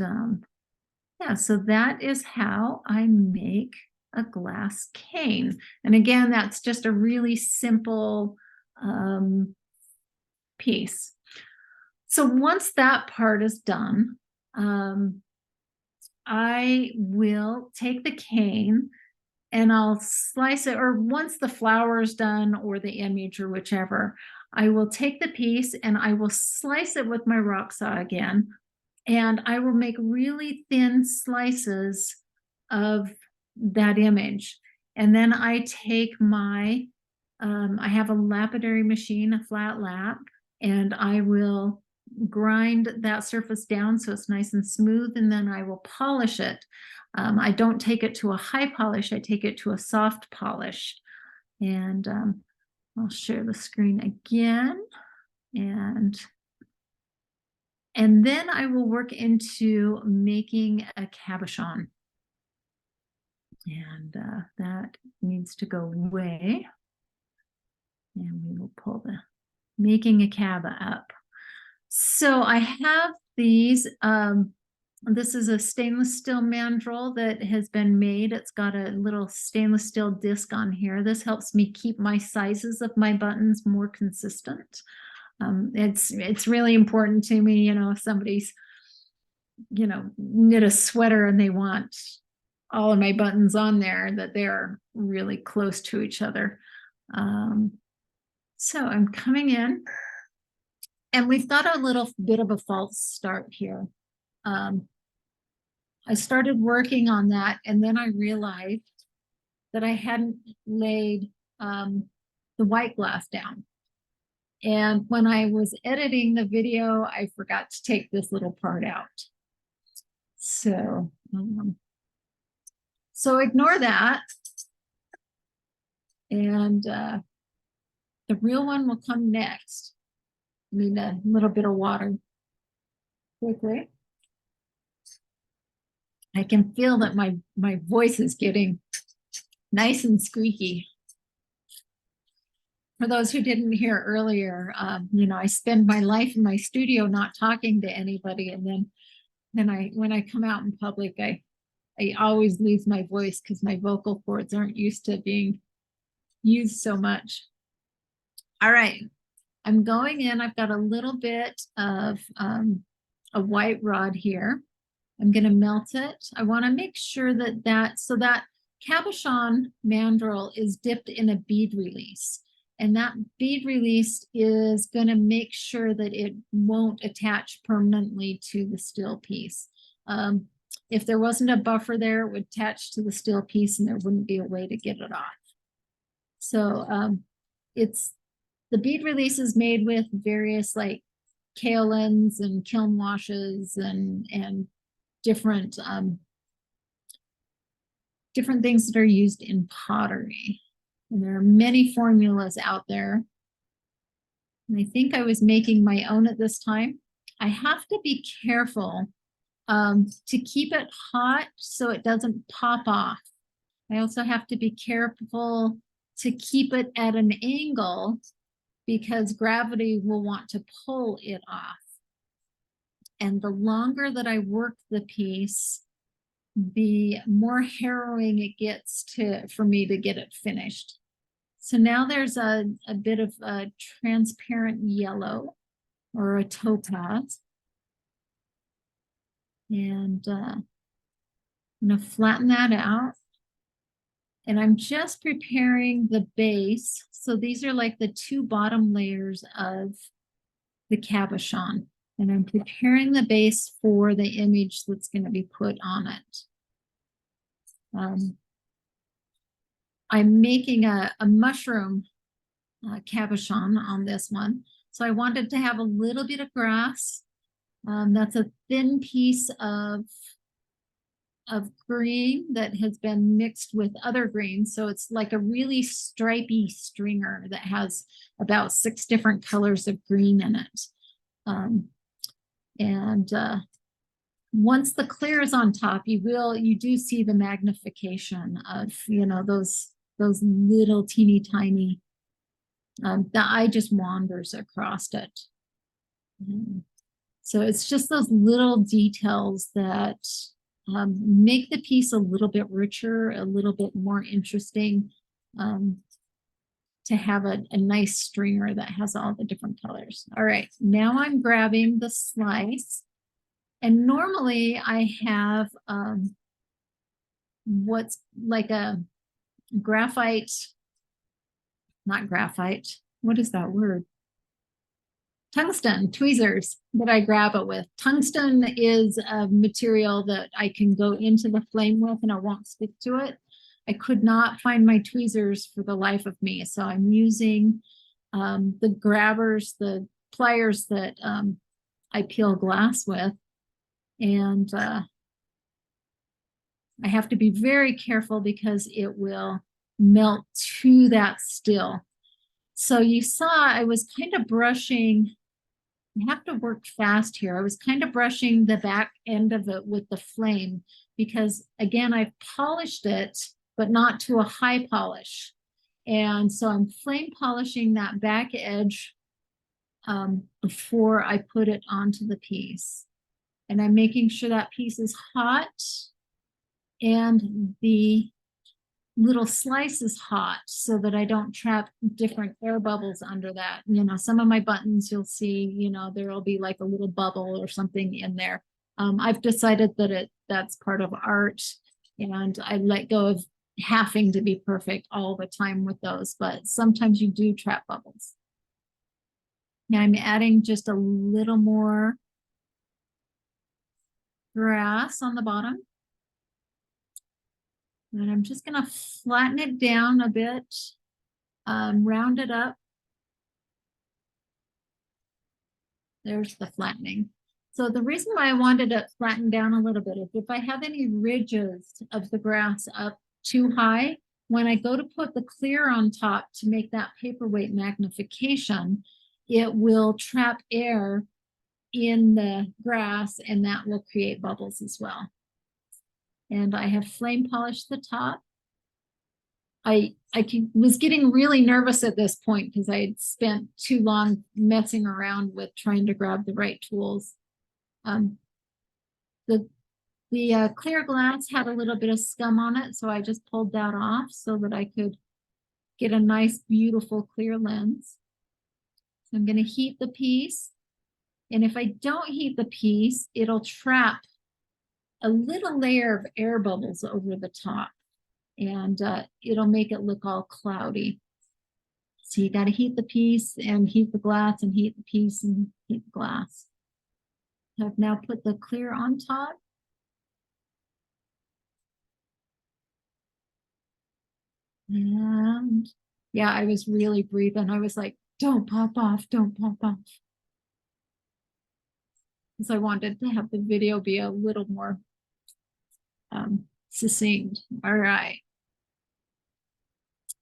yeah, so that is how I make a glass cane. And again, that's just a really simple piece. So once that part is done, I will take the cane and I'll slice it, or once the flower is done or the image or whichever, I will take the piece and I will slice it with my rock saw again, and I will make really thin slices of that image. And then I take my, I have a lapidary machine, a flat lap, and I will grind that surface down so it's nice and smooth, and then I will polish it. I don't take it to a high polish, I take it to a soft polish. And I'll share the screen again. And then I will work into making a cabochon. And that needs to go away. And we will pull the making a caba up. So I have these, this is a stainless steel mandrel that has been made. It's got a little stainless steel disc on here. This helps me keep my sizes of my buttons more consistent. It's really important to me, you know, if somebody's, you know, knit a sweater and they want all of my buttons on there, that they're really close to each other. So I'm coming in, and we've got a little bit of a false start here. I started working on that, and then I realized that I hadn't laid the white glass down. And when I was editing the video, I forgot to take this little part out. So, so ignore that. And the real one will come next. I need a little bit of water. Quickly. I can feel that my voice is getting nice and squeaky. For those who didn't hear earlier, you know, I spend my life in my studio not talking to anybody, and then when I come out in public, I always lose my voice because my vocal cords aren't used to being used so much. All right, I'm going in. I've got a little bit of a white rod here. I'm going to melt it. I want to make sure that that cabochon mandrel is dipped in a bead release. And that bead release is going to make sure that it won't attach permanently to the steel piece. If there wasn't a buffer there, it would attach to the steel piece and there wouldn't be a way to get it off. So the bead release is made with various like kaolins and kiln washes and different different things that are used in pottery. And there are many formulas out there. And I think I was making my own at this time. I have to be careful to keep it hot so it doesn't pop off. I also have to be careful to keep it at an angle because gravity will want to pull it off. And the longer that I work the piece, the more harrowing it gets for me to get it finished. So now there's a bit of a transparent yellow or a topaz. And I'm gonna flatten that out. And I'm just preparing the base. So these are like the two bottom layers of the cabochon. And I'm preparing the base for the image that's going to be put on it. I'm making a mushroom cabochon on this one. So I wanted to have a little bit of grass. That's a thin piece of green that has been mixed with other greens. So it's like a really stripy stringer that has about 6 different colors of green in it. Once the clear is on top, you do see the magnification of, those little teeny tiny, the eye just wanders across it. So it's just those little details that make the piece a little bit richer, a little bit more interesting, to have a nice stringer that has all the different colors. All right, now I'm grabbing the slice. And normally I have what's like a graphite, not graphite, what is that word? Tungsten tweezers that I grab it with. Tungsten is a material that I can go into the flame with and it won't stick to it. I could not find my tweezers for the life of me. So I'm using the grabbers, the pliers that I peel glass with. And I have to be very careful because it will melt to that still. So you saw I was kind of brushing, I have to work fast here. I was kind of brushing the back end of it with the flame because again, I've polished it, but not to a high polish. And so I'm flame polishing that back edge before I put it onto the piece. And I'm making sure that piece is hot and the little slice is hot so that I don't trap different air bubbles under that. Some of my buttons you'll see, there'll be like a little bubble or something in there. I've decided that that's part of art and I let go of having to be perfect all the time with those, but sometimes you do trap bubbles. Now I'm adding just a little more grass on the bottom. And I'm just going to flatten it down a bit, round it up. There's the flattening. So the reason why I wanted it flattened down a little bit is if I have any ridges of the grass up too high, when I go to put the clear on top to make that paperweight magnification, it will trap air in the grass and that will create bubbles as well. And I have flame polished the top. I was getting really nervous at this point because I had spent too long messing around with trying to grab the right tools. The clear glass had a little bit of scum on it, so I just pulled that off so that I could get a nice, beautiful clear lens. So I'm going to heat the piece. And if I don't heat the piece, it'll trap a little layer of air bubbles over the top and it'll make it look all cloudy. So you got to heat the piece and heat the glass and heat the piece and heat the glass. I've now put the clear on top. And yeah, I was really breathing. I was like, don't pop off, don't pop off. Because I wanted to have the video be a little more succinct. All right.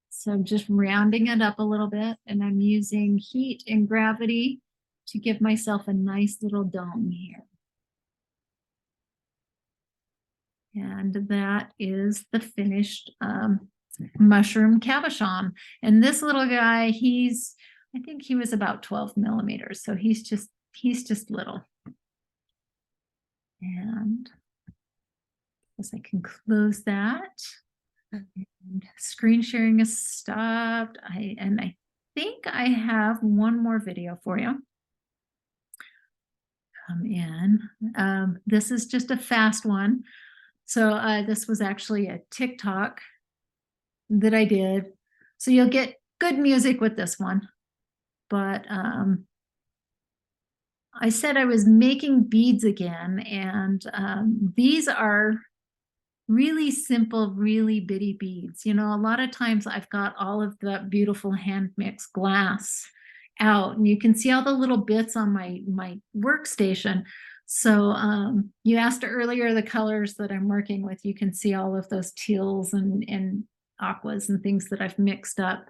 So I'm just rounding it up a little bit and I'm using heat and gravity to give myself a nice little dome here. And that is the finished mushroom cabochon. And this little guy, I think he was about 12 millimeters. So he's just little. And as I can close that. And screen sharing is stopped. I think I have one more video for you. Come in. This is just a fast one. So this was actually a TikTok that I did. So you'll get good music with this one. But I said I was making beads again, and these are really simple, really bitty beads. You know, a lot of times I've got all of the beautiful hand mixed glass out, and you can see all the little bits on my workstation. So you asked earlier the colors that I'm working with. You can see all of those teals and aquas and things that I've mixed up.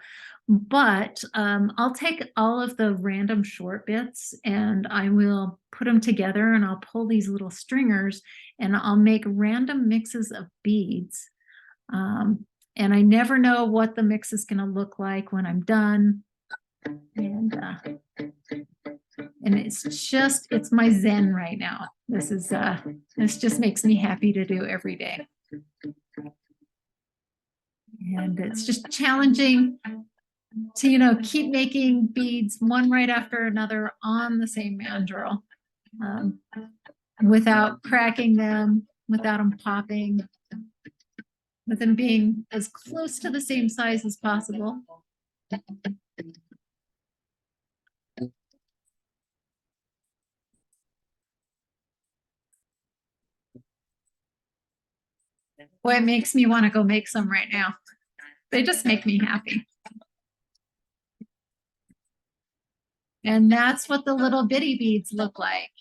But I'll take all of the random short bits and I will put them together, and I'll pull these little stringers and I'll make random mixes of beads. And I never know what the mix is going to look like when I'm done. And it's my zen right now. This just makes me happy to do every day. And it's just challenging to, you know, keep making beads one right after another on the same mandrel, without cracking them, without them popping, with them being as close to the same size as possible. Boy, it makes me want to go make some right now. They just make me happy. And that's what the little bitty beads look like.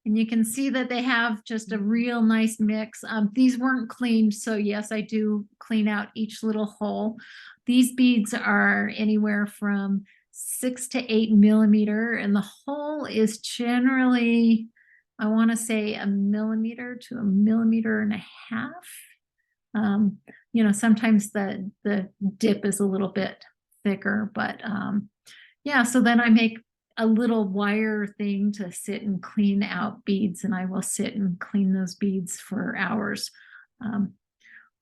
And you can see that they have just a real nice mix. These weren't cleaned, so yes, I do clean out each little hole. These beads are anywhere from 6 to 8 millimeter, and the hole is generally, I want to say, 1 millimeter to 1.5 millimeters. You know, sometimes the dip is a little bit thicker, but yeah, so then I make a little wire thing to sit and clean out beads, and I will sit and clean those beads for hours,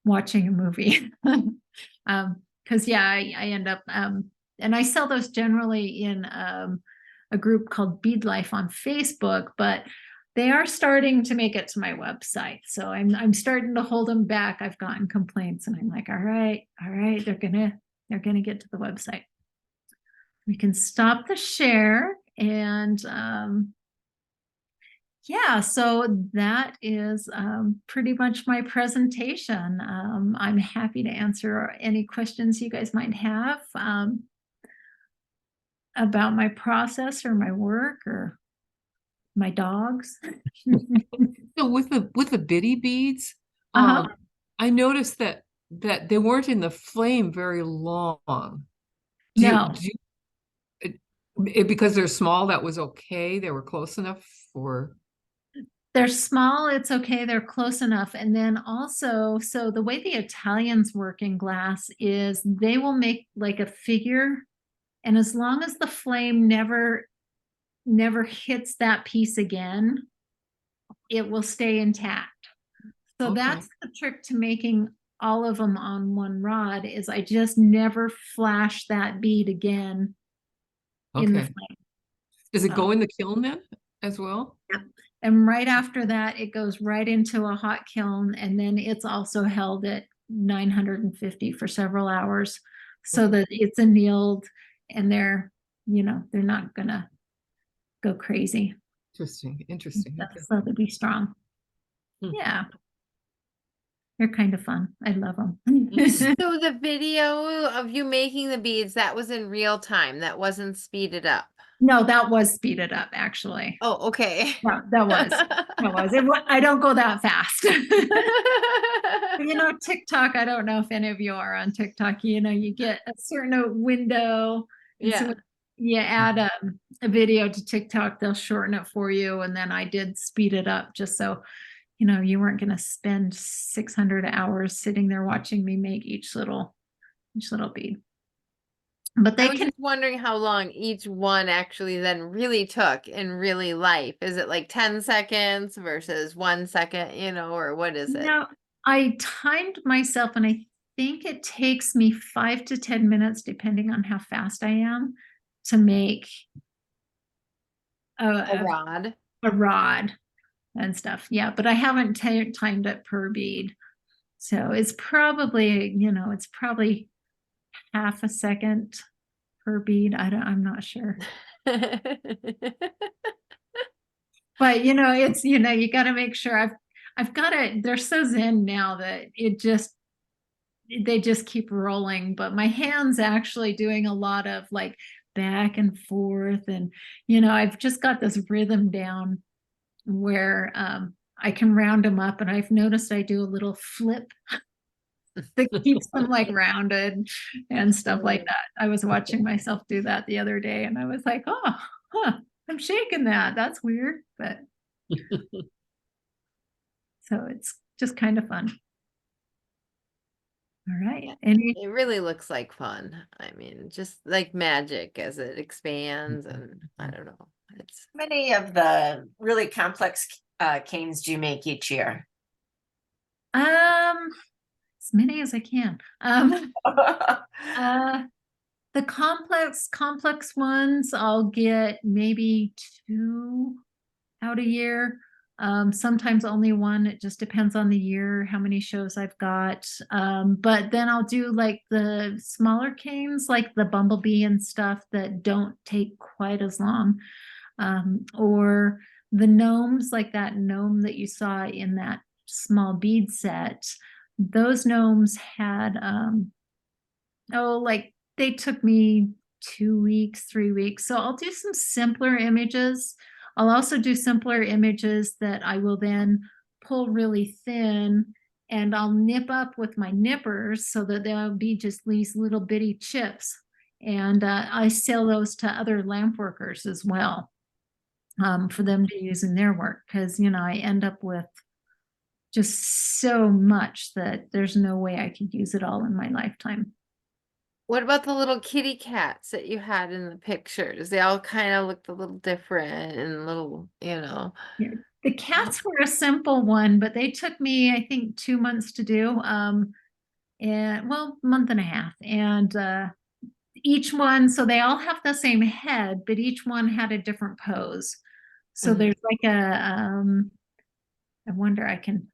watching a movie. Because yeah, I end up, and I sell those generally in a group called Bead Life on Facebook, but they are starting to make it to my website. So I'm starting to hold them back. I've gotten complaints, and I'm like, all right, they're gonna get to the website. We can stop the share, and yeah, so that is pretty much my presentation. I'm happy to answer any questions you guys might have about my process or my work or my dogs. So with the bitty beads, Uh-huh. I noticed that they weren't in the flame very long. No. Because they're small, that was okay. They were close enough for. They're small, it's okay, they're close enough. And then also, so the way the Italians work in glass is they will make like a figure, and as long as the flame never hits that piece again, it will stay intact. So Okay. that's the trick to making all of them on one rod, is I just never flash that bead again in the Okay. flame. Does it go in the kiln then as well? Yep. And right after that, it goes right into a hot kiln, and then it's also held at 950 for several hours, so Okay. that it's annealed, and they're not gonna go crazy. Interesting. Okay. So they'll be strong. Hmm. Yeah. They're kind of fun. I love them. So the video of you making the beads, that was in real time. That wasn't speeded up. No, that was speeded up, actually. Oh, okay. Yeah, that was. I don't go that fast. You know, TikTok, I don't know if any of you are on TikTok, you know, you get a certain window. And so Yeah. you add a video to TikTok, they'll shorten it for you. And then I did speed it up just so, you weren't going to spend 600 hours sitting there watching me make each little bead. But I they was can, just wondering how long each one actually then really took in really life. Is it like 10 seconds versus 1 second, or what is it? I timed myself and I think it takes me 5 to 10 minutes, depending on how fast I am, to make A rod. a rod and stuff. Yeah, but I haven't timed it per bead. So it's probably, it's probably half a second per bead. I'm not sure. But it's, you got to make sure I've got it. They're so zen now that they just keep rolling. But my hand's actually doing a lot of like back and forth. And, I've just got this rhythm down where I can round them up. And I've noticed I do a little flip that keeps them like rounded and stuff like that. I was watching myself do that the other day and I was like, oh, I'm shaking that. That's weird. But so it's just kind of fun. All right. It really looks like fun. I mean, just like magic as it expands, and I don't know. It's How many of the really complex canes do you make each year? As many as I can. The complex ones, I'll get maybe 2 out a year. Sometimes only 1. It just depends on the year, how many shows I've got. But then I'll do like the smaller canes, like the bumblebee and stuff that don't take quite as long. Or the gnomes, like that gnome that you saw in that small bead set. Those gnomes had, like they took me 2 weeks, 3 weeks. So I'll do some simpler images. I'll also do simpler images that I will then pull really thin and I'll nip up with my nippers so that there'll be just these little bitty chips. And I sell those to other lamp workers as well, for them to use in their work. Because, I end up with just so much that there's no way I could use it all in my lifetime. What about the little kitty cats that you had in the pictures? They all kind of looked a little different and little, Yeah. The cats were a simple one, but they took me, I think, 2 months to do. And month and a half. And each one, so they all have the same head, but each one had a different pose. So there's like I wonder, I can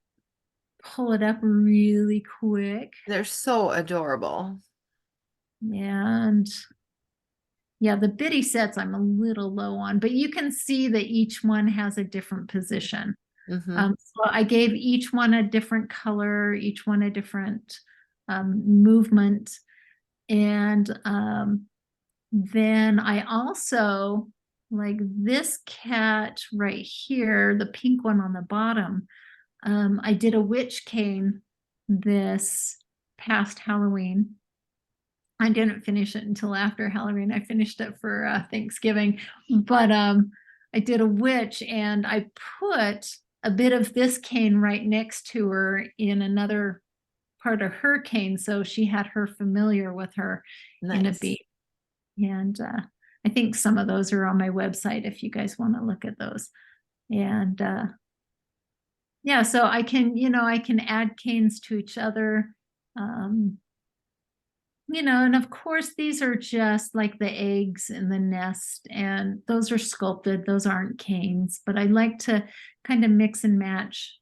pull it up really quick. they're so adorable. And yeah, the bitty sets I'm a little low on, but you can see that each one has a different position. So I gave each one a different color, each one a different movement. And then I also, like this cat right here, the pink one on the bottom, I did a witch cane this past Halloween. I didn't finish it until after Halloween. I finished it for Thanksgiving, but I did a witch and I put a bit of this cane right next to her in another part of her cane, so she had her familiar with her in a bead. And I think some of those are on my website if you guys want to look at those. And yeah, so I can, I can add canes to each other. And of course, these are just like the eggs in the nest, and those are sculpted. Those aren't canes, but I like to kind of mix and match,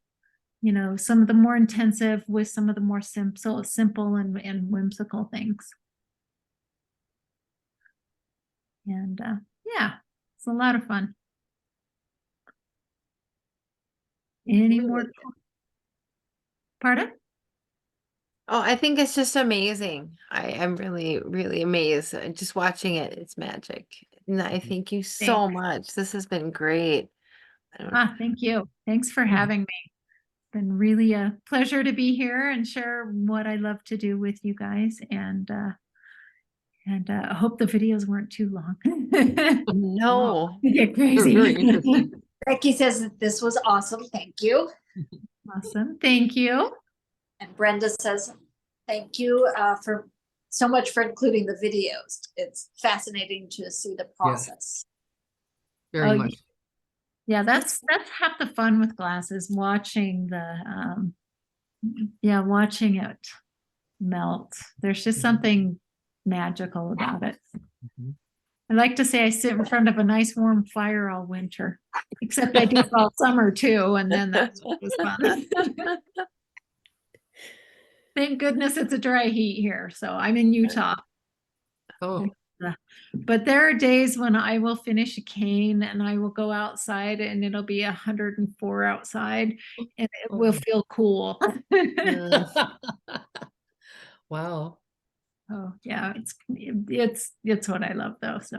some of the more intensive with some of the more simple and whimsical things. And yeah, it's a lot of fun. Any more? Pardon? Oh, I think it's just amazing. I'm really, really amazed. Just watching it, it's magic. And I thank you so much. This has been great. Thank you. Thanks for having me. It's been really a pleasure to be here and share what I love to do with you guys. And And I hope the videos weren't too long. No. You get They're crazy. very interesting. Becky says that this was awesome. Thank you. Awesome. Thank you. And Brenda says, thank you for so much for including the videos. It's fascinating to see the process. Very Oh, much. Yeah, that's half the fun with glasses, watching watching it melt. There's just something magical about it. Mhm. I like to say I sit in front of a nice warm fire all winter, except I do it all summer too, and then that's what was fun. Thank goodness it's a dry heat here, so I'm in Utah. Oh, But there are days when I will finish a cane and I will go outside and it'll be 104 outside and it will feel cool. wow. Oh yeah, it's what I love though. So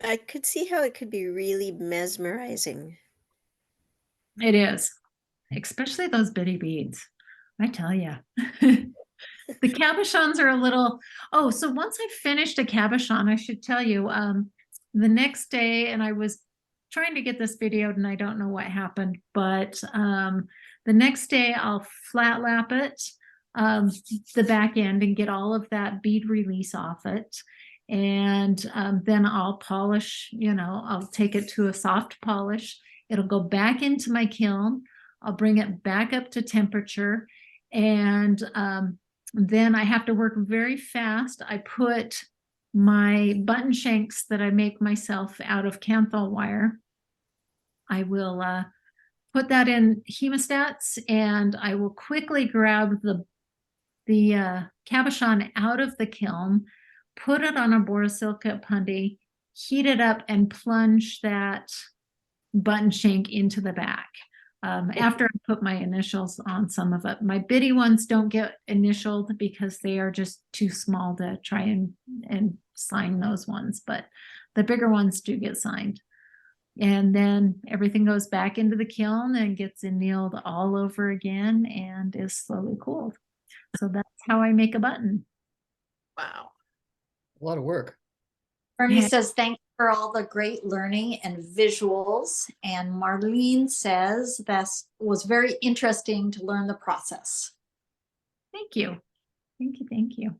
I could see how it could be really mesmerizing. it is, especially those bitty beads. I tell you. The cabochons are a little, oh, so once I finished a cabochon, I should tell you, the next day, and I was trying to get this videoed and I don't know what happened, but the next day I'll flat lap it, the back end, and get all of that bead release off it. And then I'll polish, I'll take it to a soft polish. It'll go back into my kiln. I'll bring it back up to temperature. And then I have to work very fast. I put my button shanks that I make myself out of Canthol wire. I will put that in hemostats and I will quickly grab the cabochon out of the kiln, put it on a borosilicate pundy, heat it up and plunge that button shank into the back. After I put my initials on some of it. My bitty ones don't get initialed because they are just too small to try and sign those ones, but the bigger ones do get signed. And then everything goes back into the kiln and gets annealed all over again and is slowly cooled. So that's how I make a button. Wow. A lot of work. Bernie Yeah. says, thank you for all the great learning and visuals. And Marlene says, that was very interesting to learn the process. Thank you. Thank you. Thank you.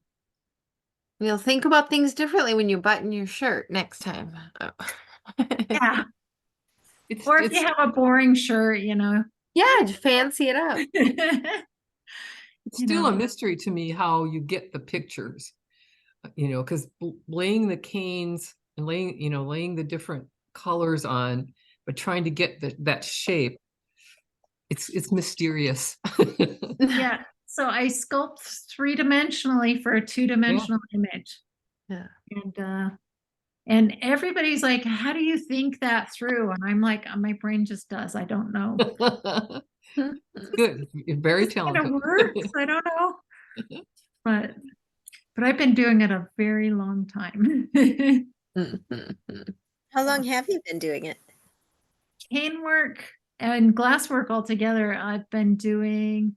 You'll think about things differently when you button your shirt next time. Oh. Yeah. It's, Or if you have a boring shirt, Yeah, just fancy it up. it's still a mystery to me how you get the pictures, because laying the canes and laying the different colors on, but trying to get that shape, it's mysterious. Yeah. So I sculpt 3-dimensionally for a 2-dimensional image. Yeah. And everybody's like, how do you think that through? And I'm like, my brain just does. I don't know. Good. You're very It kind talented. of works. I don't know. But I've been doing it a very long time. How long have you been doing it? Cane work and glass work altogether, I've been doing,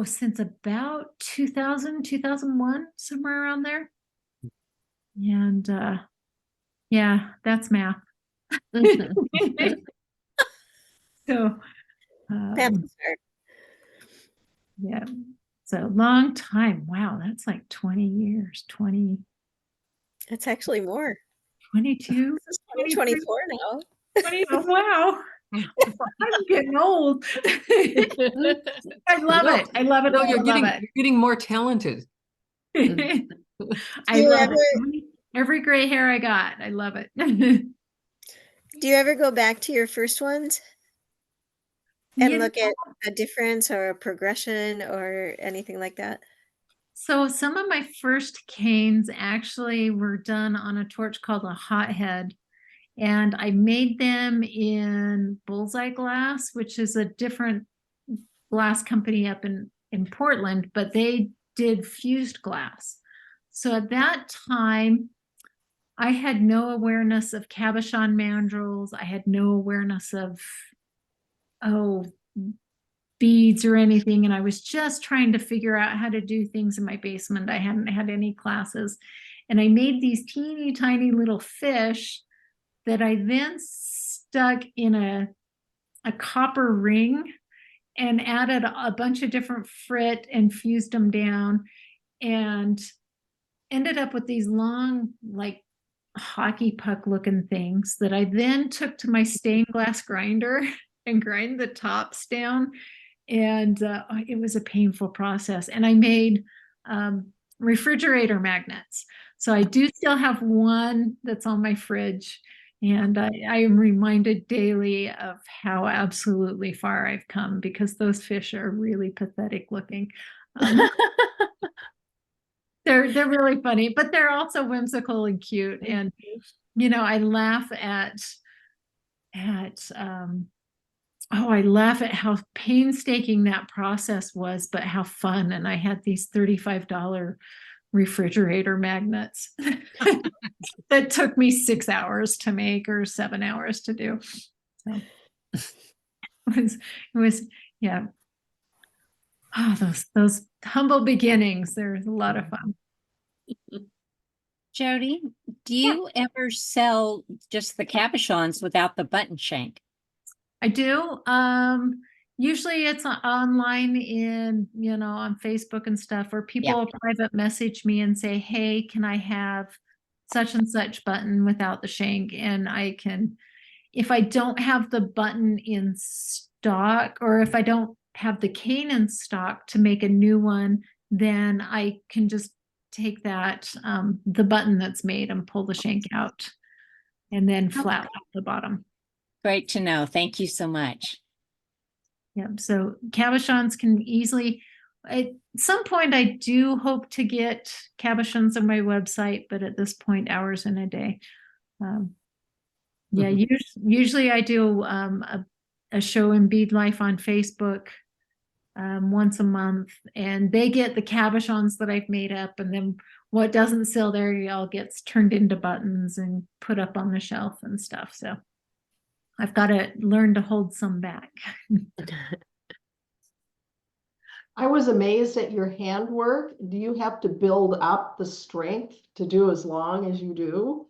since about 2000, 2001, somewhere around there. And yeah, that's math. So That's hard. yeah, so long time. Wow, that's like 20 years, It's actually more. 22, This is 2024 now. 20, oh, wow. I'm getting old. I love it. I love it. No, I love you're getting more talented. it. I love it. Every gray hair I got. I love it. Do you ever go back to your first ones and look at a difference or a progression or anything like that? So some of my first canes actually were done on a torch called a hothead. And I made them in Bullseye Glass, which is a different glass company up in Portland, but they did fused glass. So at that time, I had no awareness of cabochon mandrels. I had no awareness of, beads or anything. And I was just trying to figure out how to do things in my basement. I hadn't had any classes. And I made these teeny tiny little fish that I then stuck in a copper ring and added a bunch of different frit and fused them down and ended up with these long, like hockey puck looking things that I then took to my stained glass grinder and grind the tops down. And it was a painful process. And I made refrigerator magnets. So I do still have one that's on my fridge. And I am reminded daily of how absolutely far I've come because those fish are really pathetic looking. They're really funny, but they're also whimsical and cute. And I laugh at I laugh at how painstaking that process was, but how fun. And I had these $35 refrigerator magnets that took me 6 hours to make or 7 hours to do. So it was, yeah. Oh, those humble beginnings. They're a lot of fun. Jody, do you ever sell just the cabochons without the button shank? I do. Usually it's online on Facebook and stuff, or people will private message me and say, hey, can I have such and such button without the shank? And I can, if I don't have the button in stock, or if I don't have the cane in stock to make a new one, then I can just take that, the button that's made and pull the shank out and then flat off the bottom. Great to know. Thank you so much. Yep. So cabochons can easily, at some point I do hope to get cabochons on my website, but at this point, hours in a day. Usually I do a show in Bead Life on Facebook once a month, and they get the cabochons that I've made up, and then what doesn't sell there all gets turned into buttons and put up on the shelf and stuff. So I've got to learn to hold some back. I was amazed at your handwork. Do you have to build up the strength to do as long as you do?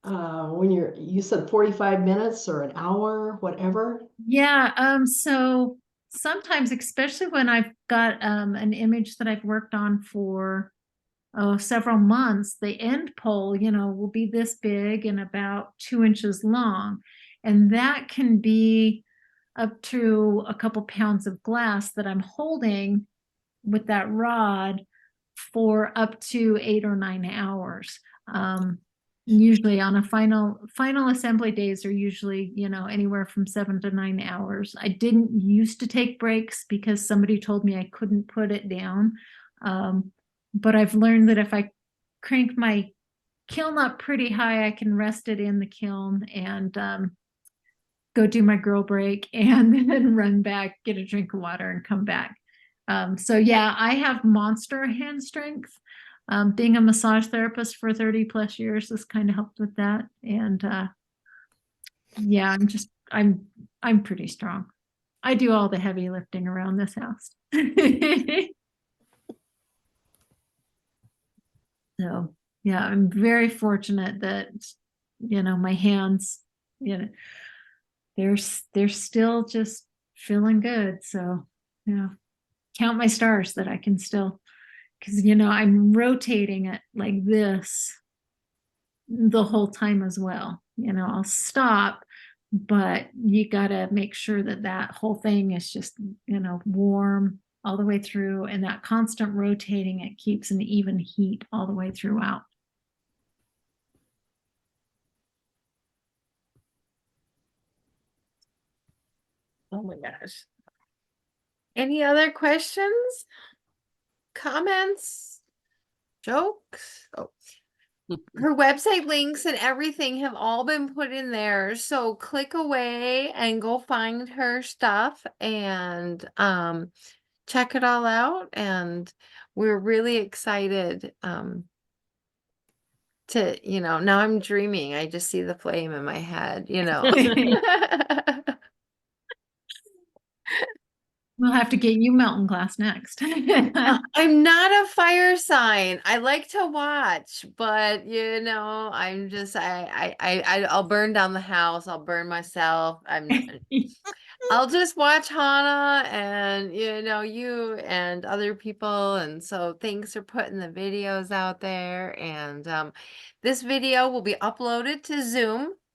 When you said 45 minutes or an hour, whatever. Yeah. So sometimes, especially when I've got an image that I've worked on for several months, the end pole, will be this big and about 2 inches long. And that can be up to a couple pounds of glass that I'm holding with that rod for up to 8 or 9 hours. Usually on a final assembly days are usually, anywhere from 7 to 9 hours. I didn't used to take breaks because somebody told me I couldn't put it down. But I've learned that if I crank my kiln up pretty high, I can rest it in the kiln and go do my girl break and then run back, get a drink of water and come back. So yeah, I have monster hand strength. Being a massage therapist for 30 plus years has kind of helped with that. And yeah, I'm pretty strong. I do all the heavy lifting around this house. So yeah, I'm very fortunate that, my hands, they're still just feeling good. So yeah, count my stars that I can still, because I'm rotating it like this the whole time as well. I'll stop, but you got to make sure that whole thing is just warm all the way through, and that constant rotating, it keeps an even heat all the way throughout. Oh my gosh. Any other questions? Comments? Jokes? Oh. Her website links and everything have all been put in there. So click away and go find her stuff and check it all out. And we're really excited to, now I'm dreaming. I just see the flame in my head, We'll have to get you mountain glass next. I'm not a fire sign. I like to watch, but you know, I'm just I'll burn down the house. I'll burn myself. I'll just watch Hannah and you know you and other people, and so thanks for putting the videos out there. And this video will be uploaded to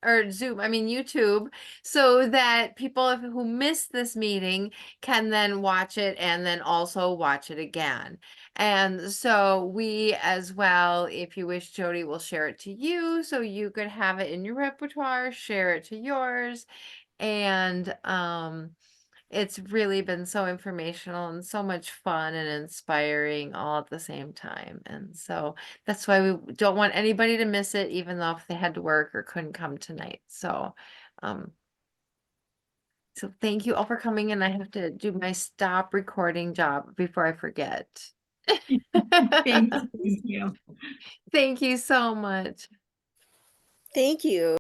YouTube, so that people who missed this meeting can then watch it and then also watch it again. And so we as well, if you wish, Jodie will share it to you so you could have it in your repertoire, share it to yours. And it's really been so informational and so much fun and inspiring all at the same time. And so that's why we don't want anybody to miss it, even though if they had to work or couldn't come tonight. So thank you all for coming, and I have to do my stop recording job before I forget. Thank you. Thank you so much. Thank you.